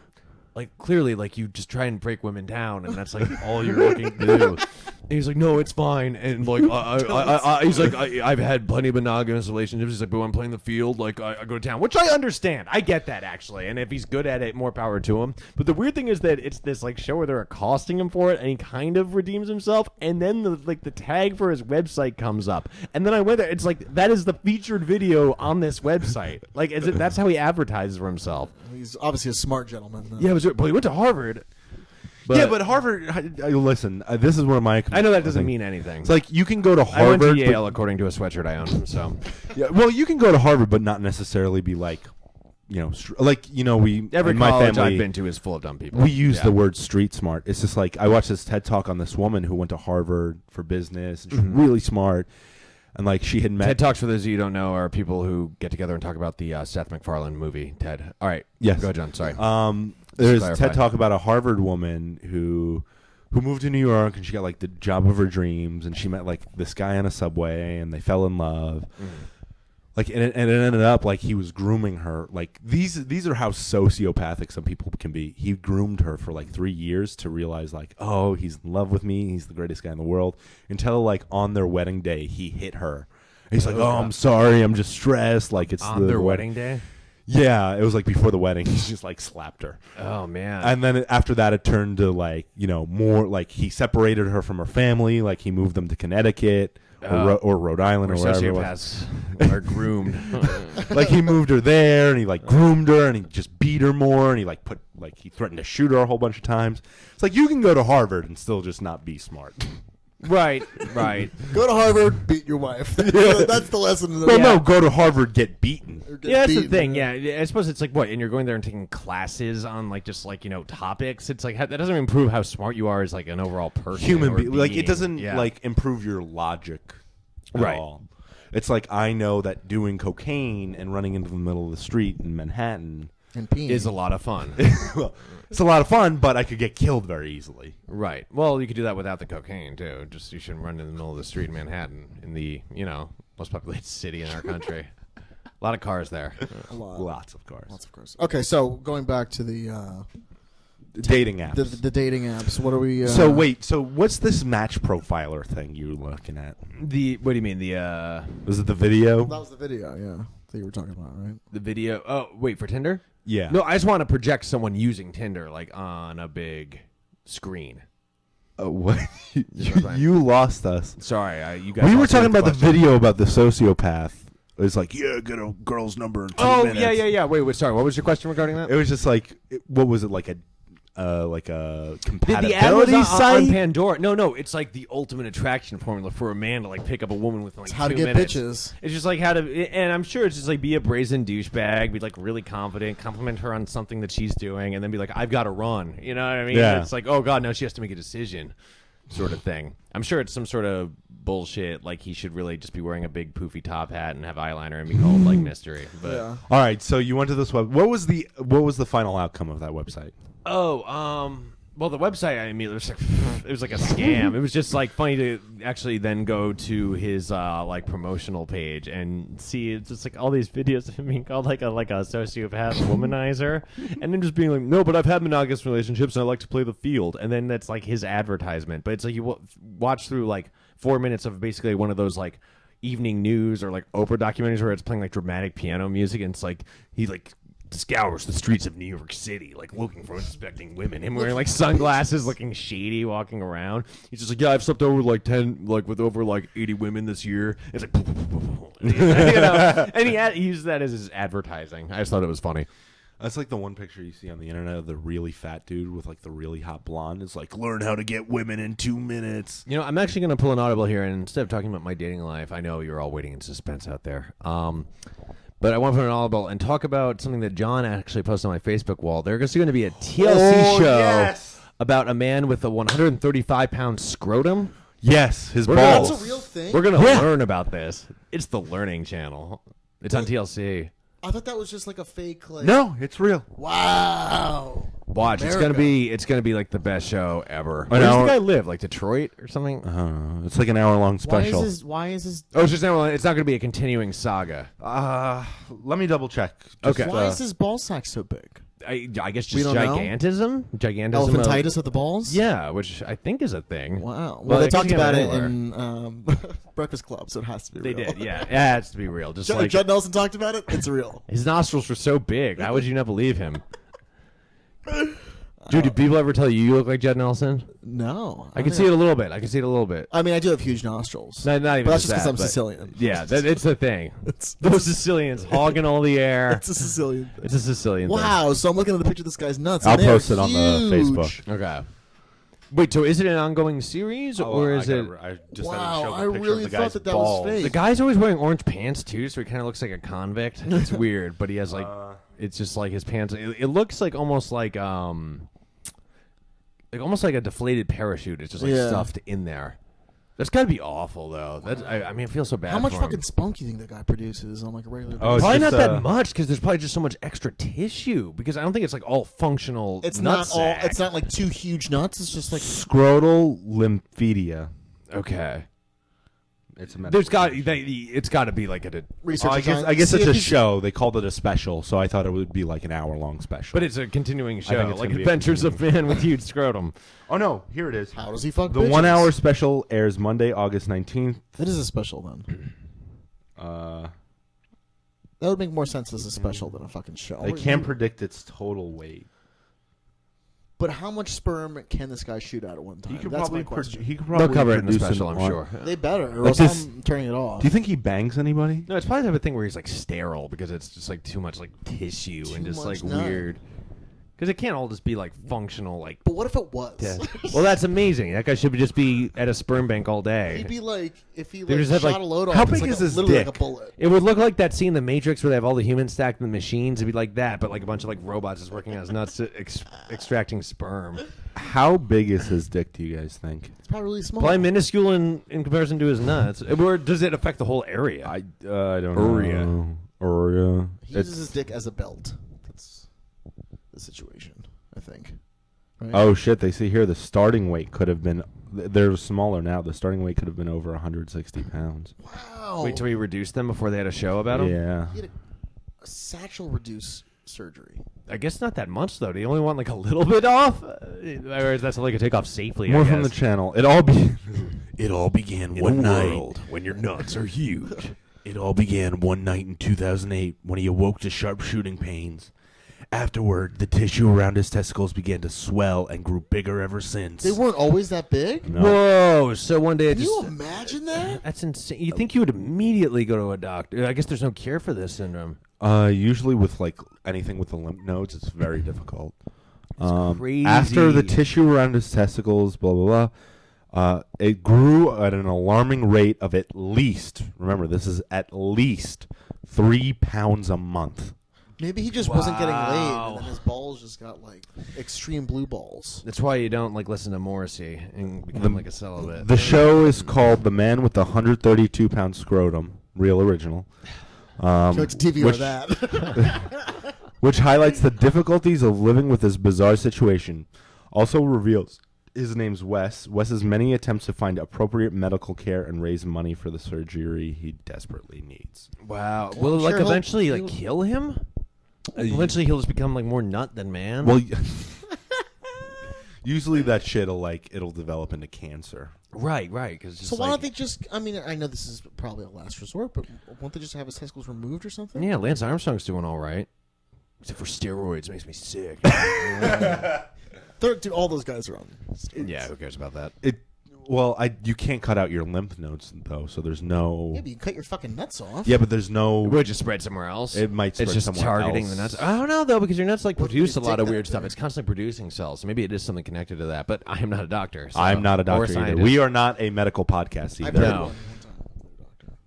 [SPEAKER 2] clearly you just try and break women down, and that's all you're looking to do. And he's like, no, it's fine. And he's like, I've had plenty of monogamous relationships. He's like, but when I'm playing the field, I go to town, which I understand. I get that, actually. And if he's good at it, more power to him. But the weird thing is that it's this show where they're accosting him for it, and he kind of redeems himself. And then the tag for his website comes up. And then I went there. It's that is the featured video on this website. That's how he advertises for himself.
[SPEAKER 3] He's obviously a smart gentleman.
[SPEAKER 2] Yeah, but he went to Harvard.
[SPEAKER 1] But Harvard. Listen, this is one of my.
[SPEAKER 2] I know that doesn't mean anything.
[SPEAKER 1] It's you can go to Harvard.
[SPEAKER 2] I went to Yale, according to a sweatshirt I own. So,
[SPEAKER 1] yeah. Well, you can go to Harvard, but not necessarily be we.
[SPEAKER 2] Every
[SPEAKER 1] in my
[SPEAKER 2] college
[SPEAKER 1] family,
[SPEAKER 2] I've been to is full of dumb people.
[SPEAKER 1] We use the word street smart. It's just I watched this TED talk on this woman who went to Harvard for business, and she's really smart. And she had met.
[SPEAKER 2] TED Talks, for those of you who don't know, are people who get together and talk about the Seth MacFarlane movie, TED. All right.
[SPEAKER 1] Yes.
[SPEAKER 2] Go ahead, John. Sorry.
[SPEAKER 1] There's a TED Talk about a Harvard woman who moved to New York, and she got the job of her dreams, and she met this guy on a subway, and they fell in love. And it ended up he was grooming her. These are how sociopathic some people can be. He groomed her for 3 years to realize oh, he's in love with me, he's the greatest guy in the world, until on their wedding day he hit her. He's like, oh, I'm sorry, I'm just stressed. It's
[SPEAKER 2] on their wedding day.
[SPEAKER 1] Yeah, it was before the wedding. He just slapped her.
[SPEAKER 2] Oh man!
[SPEAKER 1] And then after that, it turned to more he separated her from her family. He moved them to Connecticut or Rhode Island or wherever it was.
[SPEAKER 2] Are groomed.
[SPEAKER 1] He moved her there, and he groomed her, and he just beat her more, and he he threatened to shoot her a whole bunch of times. It's you can go to Harvard and still just not be smart.
[SPEAKER 2] Right.
[SPEAKER 3] Go to Harvard, beat your wife. That's the lesson.
[SPEAKER 1] Well, no, go to Harvard, get beaten.
[SPEAKER 2] That's the thing. Yeah, I suppose it's what, and you're going there and taking classes on just topics. It's that doesn't improve how smart you are as an overall person.
[SPEAKER 1] Human being. It doesn't improve your logic at all. It's I know that doing cocaine and running into the middle of the street in Manhattan
[SPEAKER 3] and peeing
[SPEAKER 2] is a lot of fun.
[SPEAKER 1] Well, it's a lot of fun, but I could get killed very easily.
[SPEAKER 2] Right. Well, you could do that without the cocaine too. Just you shouldn't run in the middle of the street in Manhattan, in the most populated city in our country. A lot of cars there.
[SPEAKER 1] Lots of cars.
[SPEAKER 3] Lots of cars. Okay, so going back to the
[SPEAKER 1] dating apps.
[SPEAKER 3] The dating apps. What are we?
[SPEAKER 1] So wait. So what's this match profiler thing you're looking at?
[SPEAKER 2] What do you mean
[SPEAKER 1] Was it the video?
[SPEAKER 3] That was the video. Yeah, that you were talking about, right?
[SPEAKER 2] The video. Oh, wait, for Tinder?
[SPEAKER 1] Yeah.
[SPEAKER 2] No, I just want to project someone using Tinder on a big screen.
[SPEAKER 1] What? You lost us.
[SPEAKER 2] Sorry, you guys.
[SPEAKER 1] We were talking about the video about the sociopath. It's get a girl's number in 2 minutes.
[SPEAKER 2] Yeah. Wait, sorry. What was your question regarding that?
[SPEAKER 1] It was just what was it, a compatibility
[SPEAKER 2] the ad was
[SPEAKER 1] site?
[SPEAKER 2] On Pandora. No, it's the ultimate attraction formula for a man to pick up a woman within
[SPEAKER 3] it's how
[SPEAKER 2] 2
[SPEAKER 3] to get
[SPEAKER 2] minutes.
[SPEAKER 3] bitches.
[SPEAKER 2] It's just how to, and I'm sure it's just be a brazen douchebag, be really confident, compliment her on something that she's doing, and then be I've got to run. You know what I mean?
[SPEAKER 1] Yeah.
[SPEAKER 2] It's oh god, now she has to make a decision, sort of thing. I'm sure it's some sort of bullshit. He should really just be wearing a big poofy top hat and have eyeliner and be called mystery. But
[SPEAKER 3] Yeah.
[SPEAKER 1] All right, so you went to this web. What was the final outcome of that website?
[SPEAKER 2] well, Well, the website, I mean, it was like a scam. It was just like funny to actually then go to his like promotional page and see it's just like all these videos of him being called like a sociopath womanizer, and then just being like, no, but I've had monogamous relationships and I like to play the field, and then that's like his advertisement. But it's like you watch through like 4 minutes of basically one of those like evening news or like Oprah documentaries where it's playing like dramatic piano music, and it's like he like scours the streets of New York City, like looking for unsuspecting women. Him wearing like sunglasses, looking shady, walking around. He's just like, yeah, I've slept over like 80 women this year. It's like, you know, and he used that as his advertising. I just thought it was funny.
[SPEAKER 1] That's like the one picture you see on the internet of the really fat dude with like the really hot blonde. It's like, learn how to get women in 2 minutes.
[SPEAKER 2] You know, I'm actually going to pull an audible here, and instead of talking about my dating life, I know you're all waiting in suspense out there. But I want to put an audible and talk about something that John actually posted on my Facebook wall. There's going to be a TLC show about a man with a 135-pound scrotum.
[SPEAKER 1] Yes, his balls.
[SPEAKER 3] That's a real thing?
[SPEAKER 2] We're going to learn about this. It's the Learning Channel. It's on TLC.
[SPEAKER 3] I thought that was just like a fake. Like,
[SPEAKER 1] No, it's real.
[SPEAKER 3] wow.
[SPEAKER 2] Watch,
[SPEAKER 3] America.
[SPEAKER 2] it's gonna be like the best show ever. Where
[SPEAKER 1] An
[SPEAKER 2] does the
[SPEAKER 1] hour-
[SPEAKER 2] guy live? Like Detroit or something?
[SPEAKER 1] It's like an hour-long special.
[SPEAKER 3] Why is this?
[SPEAKER 2] Oh, it's just it's not gonna be a continuing saga.
[SPEAKER 1] Let me double check.
[SPEAKER 2] Okay.
[SPEAKER 3] Why is his ball sack so big?
[SPEAKER 2] I guess
[SPEAKER 3] We
[SPEAKER 2] just
[SPEAKER 3] don't know?
[SPEAKER 2] gigantism.
[SPEAKER 3] Elephantitis of the balls?
[SPEAKER 2] Yeah, which I think is a thing.
[SPEAKER 3] Wow.
[SPEAKER 2] Well,
[SPEAKER 3] Well,
[SPEAKER 2] I
[SPEAKER 3] they
[SPEAKER 2] guess
[SPEAKER 3] talked
[SPEAKER 2] you can
[SPEAKER 3] about
[SPEAKER 2] have
[SPEAKER 3] it
[SPEAKER 2] it
[SPEAKER 3] in Breakfast Club, so it has to be
[SPEAKER 2] They
[SPEAKER 3] real.
[SPEAKER 2] did, yeah. It has to be real. Just like
[SPEAKER 3] Judd Nelson talked about it. It's real.
[SPEAKER 2] his nostrils were so big. How would you not believe him? Dude, do people ever tell you look like Judd Nelson?
[SPEAKER 3] No,
[SPEAKER 2] I can see it a little bit. I
[SPEAKER 3] mean, I do have huge nostrils.
[SPEAKER 2] Not even
[SPEAKER 3] but that's
[SPEAKER 2] just
[SPEAKER 3] just because
[SPEAKER 2] that,
[SPEAKER 3] I'm
[SPEAKER 2] but-
[SPEAKER 3] Sicilian.
[SPEAKER 2] Yeah, it's the thing. Those Sicilians hogging all the air.
[SPEAKER 3] It's a Sicilian thing.
[SPEAKER 2] It's a Sicilian thing.
[SPEAKER 3] Wow. So I'm looking at the picture of this guy's nuts.
[SPEAKER 1] I'll
[SPEAKER 3] and they're
[SPEAKER 1] post it on the
[SPEAKER 3] huge.
[SPEAKER 1] Facebook.
[SPEAKER 2] Okay. Wait, so is it an ongoing series, or is it?
[SPEAKER 1] I just
[SPEAKER 3] Wow,
[SPEAKER 1] had to show
[SPEAKER 3] I
[SPEAKER 1] the picture
[SPEAKER 3] really
[SPEAKER 1] of the
[SPEAKER 3] thought
[SPEAKER 1] guy's
[SPEAKER 3] that that was
[SPEAKER 1] balls.
[SPEAKER 3] fake.
[SPEAKER 2] The guy's always wearing orange pants too, so he kind of looks like a convict. It's weird, but he has like, it's just like his pants. It looks like almost like almost like a deflated parachute. It's just like
[SPEAKER 3] Yeah.
[SPEAKER 2] stuffed in there. That's got to be awful, though. That's, I mean, I feel so bad.
[SPEAKER 3] How much
[SPEAKER 2] for him.
[SPEAKER 3] fucking spunk do you think that guy produces on like a regular basis?
[SPEAKER 1] Oh, it's
[SPEAKER 2] Probably not
[SPEAKER 1] just,
[SPEAKER 2] that much because there's probably just so much extra tissue. Because I don't think it's like all functional.
[SPEAKER 3] It's
[SPEAKER 2] nut
[SPEAKER 3] not
[SPEAKER 2] sack.
[SPEAKER 3] all. It's not like two huge nuts. It's just like
[SPEAKER 1] Scrotal lymphedia.
[SPEAKER 2] Okay.
[SPEAKER 1] It's a medical
[SPEAKER 2] There's got
[SPEAKER 1] condition.
[SPEAKER 2] it's got to be like a.
[SPEAKER 3] research.
[SPEAKER 1] I guess
[SPEAKER 3] See
[SPEAKER 1] it's
[SPEAKER 3] if
[SPEAKER 1] a
[SPEAKER 3] he's-
[SPEAKER 1] show. They called it a special, so I thought it would be like an hour-long special.
[SPEAKER 2] But it's a continuing
[SPEAKER 1] think
[SPEAKER 2] show,
[SPEAKER 1] it's
[SPEAKER 2] like
[SPEAKER 1] gonna be a
[SPEAKER 2] Adventures of Man with Huge Scrotum.
[SPEAKER 1] oh no, here it is.
[SPEAKER 3] How does he fuck
[SPEAKER 1] The
[SPEAKER 3] bitches?
[SPEAKER 1] 1 hour special airs Monday, August 19th.
[SPEAKER 3] That is a special then.
[SPEAKER 1] Uh,
[SPEAKER 3] That would make more sense as a special than a fucking show.
[SPEAKER 1] they can't predict its total weight.
[SPEAKER 3] But how much sperm can this guy shoot out at one time? That's my question.
[SPEAKER 1] he could probably
[SPEAKER 2] They'll cover it in the
[SPEAKER 1] produce
[SPEAKER 2] special,
[SPEAKER 1] an
[SPEAKER 2] I'm
[SPEAKER 1] ar-
[SPEAKER 2] sure.
[SPEAKER 3] They better, or
[SPEAKER 1] Like
[SPEAKER 3] else
[SPEAKER 1] this-
[SPEAKER 3] I'm turning it off.
[SPEAKER 1] Do you think he bangs anybody?
[SPEAKER 2] No, it's probably the type of thing where he's like sterile because it's just like too much like tissue and
[SPEAKER 3] Too
[SPEAKER 2] just like
[SPEAKER 3] much nut.
[SPEAKER 2] weird. Because it can't all just be like functional, like.
[SPEAKER 3] But what if it was?
[SPEAKER 2] Well, that's amazing. That guy should just be at a sperm bank all day.
[SPEAKER 3] He'd be like, if he
[SPEAKER 2] They
[SPEAKER 3] like,
[SPEAKER 2] just have,
[SPEAKER 3] shot
[SPEAKER 2] like-
[SPEAKER 3] a load off.
[SPEAKER 1] how
[SPEAKER 3] it's
[SPEAKER 1] big
[SPEAKER 3] like
[SPEAKER 1] is
[SPEAKER 3] a,
[SPEAKER 1] his
[SPEAKER 3] literally
[SPEAKER 1] dick?
[SPEAKER 3] like a bullet.
[SPEAKER 2] It would look like that scene in The Matrix where they have all the humans stacked in the machines. It'd be like that, but like a bunch of like robots just working on his nuts, extracting sperm.
[SPEAKER 1] How big is his dick, do you guys think?
[SPEAKER 3] It's probably really small.
[SPEAKER 2] Probably minuscule in comparison to his nuts. Or does it affect the whole area?
[SPEAKER 1] I don't
[SPEAKER 2] Urea.
[SPEAKER 1] know. Urea.
[SPEAKER 3] He uses his dick as a belt. That's the situation, I think. Right?
[SPEAKER 1] Oh shit! They see here the starting weight could have been. They're smaller now. The starting weight could have been over 160 pounds.
[SPEAKER 3] Wow.
[SPEAKER 2] Wait till we reduce them before they had a show about him?
[SPEAKER 1] Yeah.
[SPEAKER 3] He had a satchel reduce surgery.
[SPEAKER 2] I guess not that much, though. Do you only want like a little bit off? Or is that something you could take off safely?
[SPEAKER 1] More
[SPEAKER 2] I
[SPEAKER 1] from the
[SPEAKER 2] guess?
[SPEAKER 1] channel. It all began
[SPEAKER 2] In
[SPEAKER 1] one
[SPEAKER 2] a
[SPEAKER 1] night.
[SPEAKER 2] world when your nuts are huge.
[SPEAKER 1] It all began one night in 2008 when he awoke to sharp shooting pains. Afterward, the tissue around his testicles began to swell and grew bigger ever since.
[SPEAKER 3] They weren't always that big.
[SPEAKER 1] No.
[SPEAKER 2] Whoa! So one day it
[SPEAKER 3] Can
[SPEAKER 2] just.
[SPEAKER 3] you imagine that?
[SPEAKER 2] That's insane. You think you would immediately go to a doctor? I guess there's no cure for this syndrome.
[SPEAKER 1] Usually with like anything with the lymph nodes, it's very difficult.
[SPEAKER 2] crazy.
[SPEAKER 1] After the tissue around his testicles, blah blah blah, it grew at an alarming rate of at least. Remember, this is at least 3 pounds a month.
[SPEAKER 3] Maybe he just wasn't getting laid,
[SPEAKER 2] Wow.
[SPEAKER 3] and then his balls just got like extreme blue balls.
[SPEAKER 2] That's why you don't like listen to Morrissey and become like a celibate.
[SPEAKER 1] The show is called "The Man with the 132-Pound Scrotum," real original.
[SPEAKER 3] Go to DVR
[SPEAKER 1] which-
[SPEAKER 3] that.
[SPEAKER 1] which highlights the difficulties of living with this bizarre situation. Also reveals his name's Wes. Wes's many attempts to find appropriate medical care and raise money for the surgery he desperately needs.
[SPEAKER 2] Wow.
[SPEAKER 3] Well,
[SPEAKER 2] Will it
[SPEAKER 3] I'm
[SPEAKER 2] like
[SPEAKER 3] sure
[SPEAKER 2] eventually
[SPEAKER 3] he'll-
[SPEAKER 2] like kill him? Eventually he'll just become like more nut than man.
[SPEAKER 1] Well, usually that shit'll it'll develop into cancer.
[SPEAKER 2] right. Because
[SPEAKER 3] So why don't they just? I mean, I know this is probably a last resort, but won't they just have his testicles removed or something?
[SPEAKER 2] Yeah, Lance Armstrong's doing all right. Except for steroids, makes me sick.
[SPEAKER 3] Dude, all those guys are on.
[SPEAKER 2] Yeah, who cares about that?
[SPEAKER 1] You can't cut out your lymph nodes though, so there's no.
[SPEAKER 3] Yeah, but you cut your fucking nuts off.
[SPEAKER 1] Yeah, but there's no.
[SPEAKER 2] It would just spread somewhere else.
[SPEAKER 1] It might spread
[SPEAKER 2] It's just
[SPEAKER 1] somewhere
[SPEAKER 2] targeting
[SPEAKER 1] else.
[SPEAKER 2] the nuts. I don't know though, because your nuts like produce a
[SPEAKER 3] you
[SPEAKER 2] lot
[SPEAKER 3] take
[SPEAKER 2] of
[SPEAKER 3] that
[SPEAKER 2] weird
[SPEAKER 3] up
[SPEAKER 2] stuff.
[SPEAKER 3] there?
[SPEAKER 2] It's constantly producing cells, so maybe it is something connected to that. But I am not a doctor. So,
[SPEAKER 1] I'm not a
[SPEAKER 2] or
[SPEAKER 1] doctor either.
[SPEAKER 2] scientist.
[SPEAKER 1] We are not a medical podcast
[SPEAKER 3] I've
[SPEAKER 1] either.
[SPEAKER 3] heard
[SPEAKER 2] No.
[SPEAKER 3] one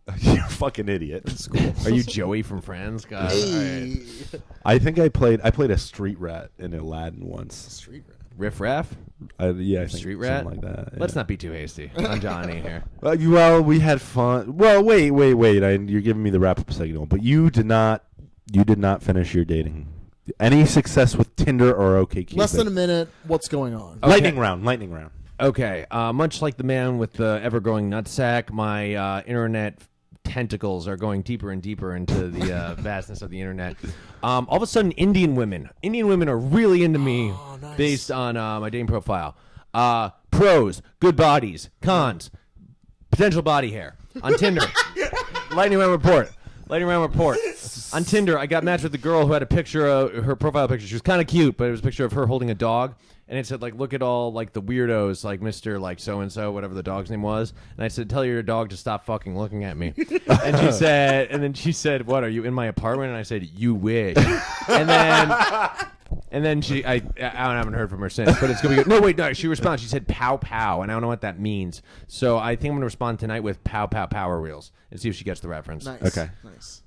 [SPEAKER 3] time.
[SPEAKER 1] You're a fucking idiot.
[SPEAKER 2] Are you Joey from Friends? God, all right.
[SPEAKER 3] Hey.
[SPEAKER 1] I think I played a street rat in Aladdin once.
[SPEAKER 3] Street rat.
[SPEAKER 2] Riff Raff?
[SPEAKER 1] Yeah, I think
[SPEAKER 2] Street rat?
[SPEAKER 1] something like that.
[SPEAKER 2] Let's
[SPEAKER 1] yeah.
[SPEAKER 2] not be too hasty. I'm Johnny here.
[SPEAKER 1] Well, we had fun. Well, wait. You're giving me the wrap-up signal, but you did not finish your dating. Any success with Tinder or OkCupid?
[SPEAKER 3] Less than a minute. What's going on?
[SPEAKER 2] Okay.
[SPEAKER 1] Lightning round.
[SPEAKER 2] Okay, much like the man with the ever-growing nutsack, my internet tentacles are going deeper and deeper into the vastness of the internet. All of a sudden, Indian women are really into me
[SPEAKER 3] nice.
[SPEAKER 2] based on my dating profile. Pros, good bodies. Cons, potential body hair. On Tinder, lightning round report. On Tinder, I got matched with a girl who had a picture of her profile picture. She was kind of cute, but it was a picture of her holding a dog. And it said, like, look at all, like, the weirdos, like Mr. like so-and-so, whatever the dog's name was. And I said, tell your dog to stop fucking looking at me. And she said, what, are you in my apartment? And I said, you wish. And then I haven't heard from her since, but it's going to be good. No, wait, no, she responds. She said, pow, pow, and I don't know what that means. So I think I'm going to respond tonight with pow, pow, power wheels and see if she gets the reference.
[SPEAKER 3] Nice.
[SPEAKER 1] Okay.
[SPEAKER 3] Nice.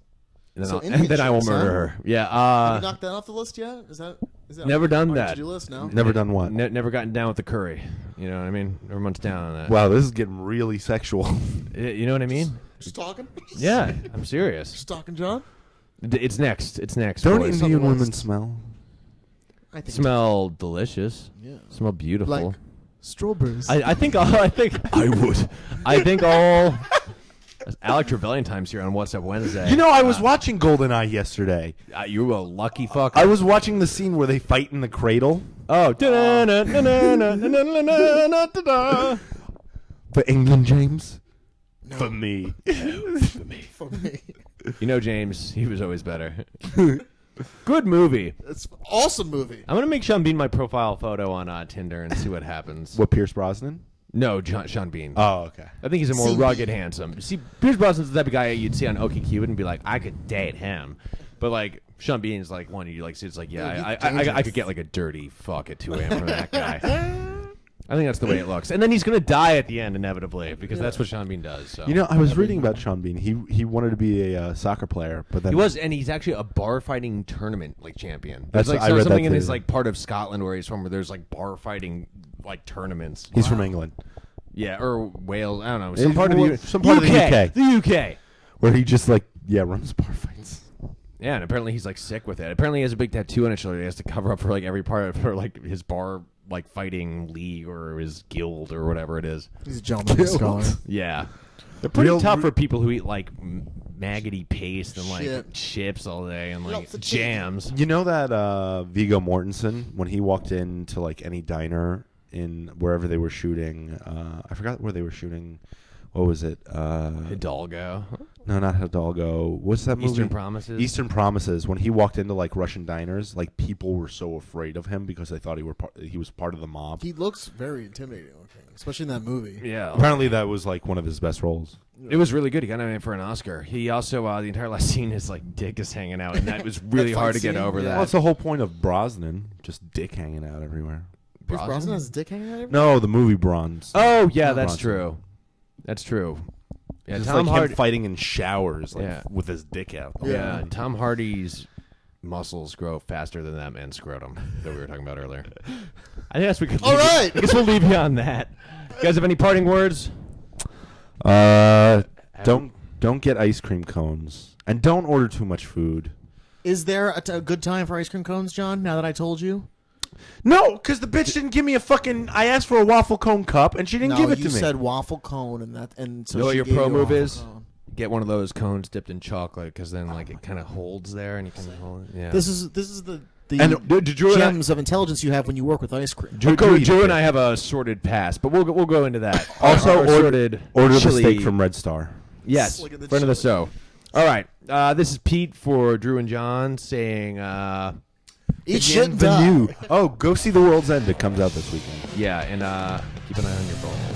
[SPEAKER 2] And then,
[SPEAKER 3] So
[SPEAKER 2] and then I will
[SPEAKER 3] Indian
[SPEAKER 2] murder
[SPEAKER 3] chicks,
[SPEAKER 2] her. Yeah.
[SPEAKER 3] Have you knocked that off the list yet? Is that
[SPEAKER 2] Never done
[SPEAKER 3] on your
[SPEAKER 2] that.
[SPEAKER 3] to-do list? No.
[SPEAKER 1] Never done what?
[SPEAKER 2] Never gotten down with the curry. You know what I mean? Everyone's down on that.
[SPEAKER 1] Wow, this is getting really sexual.
[SPEAKER 2] You know what I mean?
[SPEAKER 3] Just talking.
[SPEAKER 2] Yeah, I'm serious.
[SPEAKER 3] Just talking, John.
[SPEAKER 2] It's next.
[SPEAKER 1] Don't
[SPEAKER 2] boys.
[SPEAKER 1] Indian
[SPEAKER 3] on the
[SPEAKER 1] women
[SPEAKER 3] list.
[SPEAKER 1] smell?
[SPEAKER 3] I think.
[SPEAKER 2] Smell delicious.
[SPEAKER 3] Yeah.
[SPEAKER 2] Smell beautiful.
[SPEAKER 3] Like strawberries.
[SPEAKER 2] I think I would. I think all. Alec Trevelyan times here on What's Up Wednesday.
[SPEAKER 1] You know, I was watching GoldenEye yesterday.
[SPEAKER 2] You a lucky fucker.
[SPEAKER 1] I was watching the scene where they fight in the cradle.
[SPEAKER 2] Oh.
[SPEAKER 1] For England, James? For me.
[SPEAKER 3] For me.
[SPEAKER 2] You know, James, he was always better. Good movie.
[SPEAKER 3] It's an awesome movie.
[SPEAKER 2] I'm gonna make Sean Bean my profile photo on Tinder and see what happens.
[SPEAKER 1] What, Pierce Brosnan?
[SPEAKER 2] No, Sean Bean.
[SPEAKER 1] Oh, okay.
[SPEAKER 2] I think he's a more
[SPEAKER 3] See-
[SPEAKER 2] rugged, handsome. See, Pierce Brosnan's the type of guy you'd see on OkCupid and be like, I could date him. But like Sean Bean's like one you like see. It's like, yeah, I could get like a dirty fuck at 2 a.m. from that guy. I think that's the way it looks. And then he's gonna die at the end inevitably because that's what Sean Bean does. So.
[SPEAKER 1] You know, I was reading about Sean Bean. He wanted to be a soccer player, but then
[SPEAKER 2] He was, and he's actually a bar fighting tournament like champion.
[SPEAKER 1] That's-
[SPEAKER 2] There's like
[SPEAKER 1] I read that
[SPEAKER 2] something in
[SPEAKER 1] too.
[SPEAKER 2] his like part of Scotland where he's from, where there's like bar fighting like tournaments.
[SPEAKER 1] He's from England,
[SPEAKER 2] Yeah, or Wales. I don't know.
[SPEAKER 1] He's
[SPEAKER 2] Some part of the
[SPEAKER 1] some part of the UK.
[SPEAKER 2] The UK.
[SPEAKER 1] where he just runs bar fights.
[SPEAKER 2] Yeah, and apparently he's like sick with it. Apparently he has a big tattoo on his shoulder. He has to cover up for like every part of for like his bar like fighting league or his guild or whatever it is.
[SPEAKER 3] He's a gentleman scholar.
[SPEAKER 2] Yeah, they're pretty
[SPEAKER 1] Real-
[SPEAKER 2] tough for people who eat like maggoty paste and like
[SPEAKER 3] Shit.
[SPEAKER 2] chips all day and like
[SPEAKER 3] Lots of
[SPEAKER 2] jams.
[SPEAKER 1] You know that Viggo Mortensen, when he walked into like any diner in wherever they were shooting, I forgot where they were shooting. What was it?
[SPEAKER 2] Hidalgo,
[SPEAKER 1] No, not Hidalgo. What's that movie?
[SPEAKER 2] Eastern Promises.
[SPEAKER 1] Eastern Promises. When he walked into like Russian diners, like people were so afraid of him because they thought he was part of the mob.
[SPEAKER 3] He looks very intimidating looking, especially in that movie.
[SPEAKER 2] Yeah,
[SPEAKER 1] Apparently, that was like one of his best roles.
[SPEAKER 2] it was really good. He got nominated for an Oscar. He also the entire last scene his like dick is hanging out, and that was really
[SPEAKER 3] That
[SPEAKER 2] hard to
[SPEAKER 3] fight
[SPEAKER 2] get
[SPEAKER 3] scene,
[SPEAKER 2] over
[SPEAKER 3] yeah.
[SPEAKER 2] that.
[SPEAKER 1] Well, that's the whole point of Brosnan, just dick hanging out everywhere.
[SPEAKER 3] Pierce Brosnan has his dick hanging out.
[SPEAKER 1] No, the movie Bronze.
[SPEAKER 2] Oh yeah, that's
[SPEAKER 1] Bronson.
[SPEAKER 2] true. That's true. Yeah,
[SPEAKER 1] Just
[SPEAKER 2] Tom
[SPEAKER 1] like
[SPEAKER 2] Hardy.
[SPEAKER 1] him fighting in showers, like
[SPEAKER 2] Yeah.
[SPEAKER 1] with his dick out.
[SPEAKER 2] Yeah, Tom Hardy's muscles grow faster than that man's scrotum that we were talking about earlier. I guess we could.
[SPEAKER 3] All right.
[SPEAKER 2] I guess we'll leave you on that. You guys have any parting words?
[SPEAKER 1] Don't get ice cream cones, and don't order too much food.
[SPEAKER 3] Is there a good time for ice cream cones, John? Now that I told you,
[SPEAKER 1] No, because the bitch didn't give me a fucking. I asked for a waffle cone cup, and she didn't give it to
[SPEAKER 3] you
[SPEAKER 1] me.
[SPEAKER 3] said waffle cone, and so
[SPEAKER 2] You know what
[SPEAKER 3] she
[SPEAKER 2] your
[SPEAKER 3] gave
[SPEAKER 2] pro
[SPEAKER 3] you a
[SPEAKER 2] move
[SPEAKER 3] waffle
[SPEAKER 2] is?
[SPEAKER 3] cone.
[SPEAKER 2] Get one of those cones dipped in chocolate, because then like it kind of holds there, and you can hold it. Yeah.
[SPEAKER 3] This is the
[SPEAKER 2] And Drew and I-
[SPEAKER 3] gems of intelligence you have when you work with ice cream.
[SPEAKER 2] Drew,
[SPEAKER 1] go eat
[SPEAKER 2] Drew
[SPEAKER 1] it.
[SPEAKER 2] and I have a sorted pass, but we'll go into that.
[SPEAKER 1] Also,
[SPEAKER 2] Our sorted
[SPEAKER 1] order the
[SPEAKER 2] chili-
[SPEAKER 1] steak from Red Star.
[SPEAKER 2] Yes,
[SPEAKER 3] Look at the
[SPEAKER 2] friend of the
[SPEAKER 3] chili.
[SPEAKER 2] show. All right, this is Pete for Drew and John saying,
[SPEAKER 3] Eat shit and die.
[SPEAKER 1] Bienvenue. Oh, go see The World's End. It comes out this weekend.
[SPEAKER 2] yeah, and keep an eye on your phone.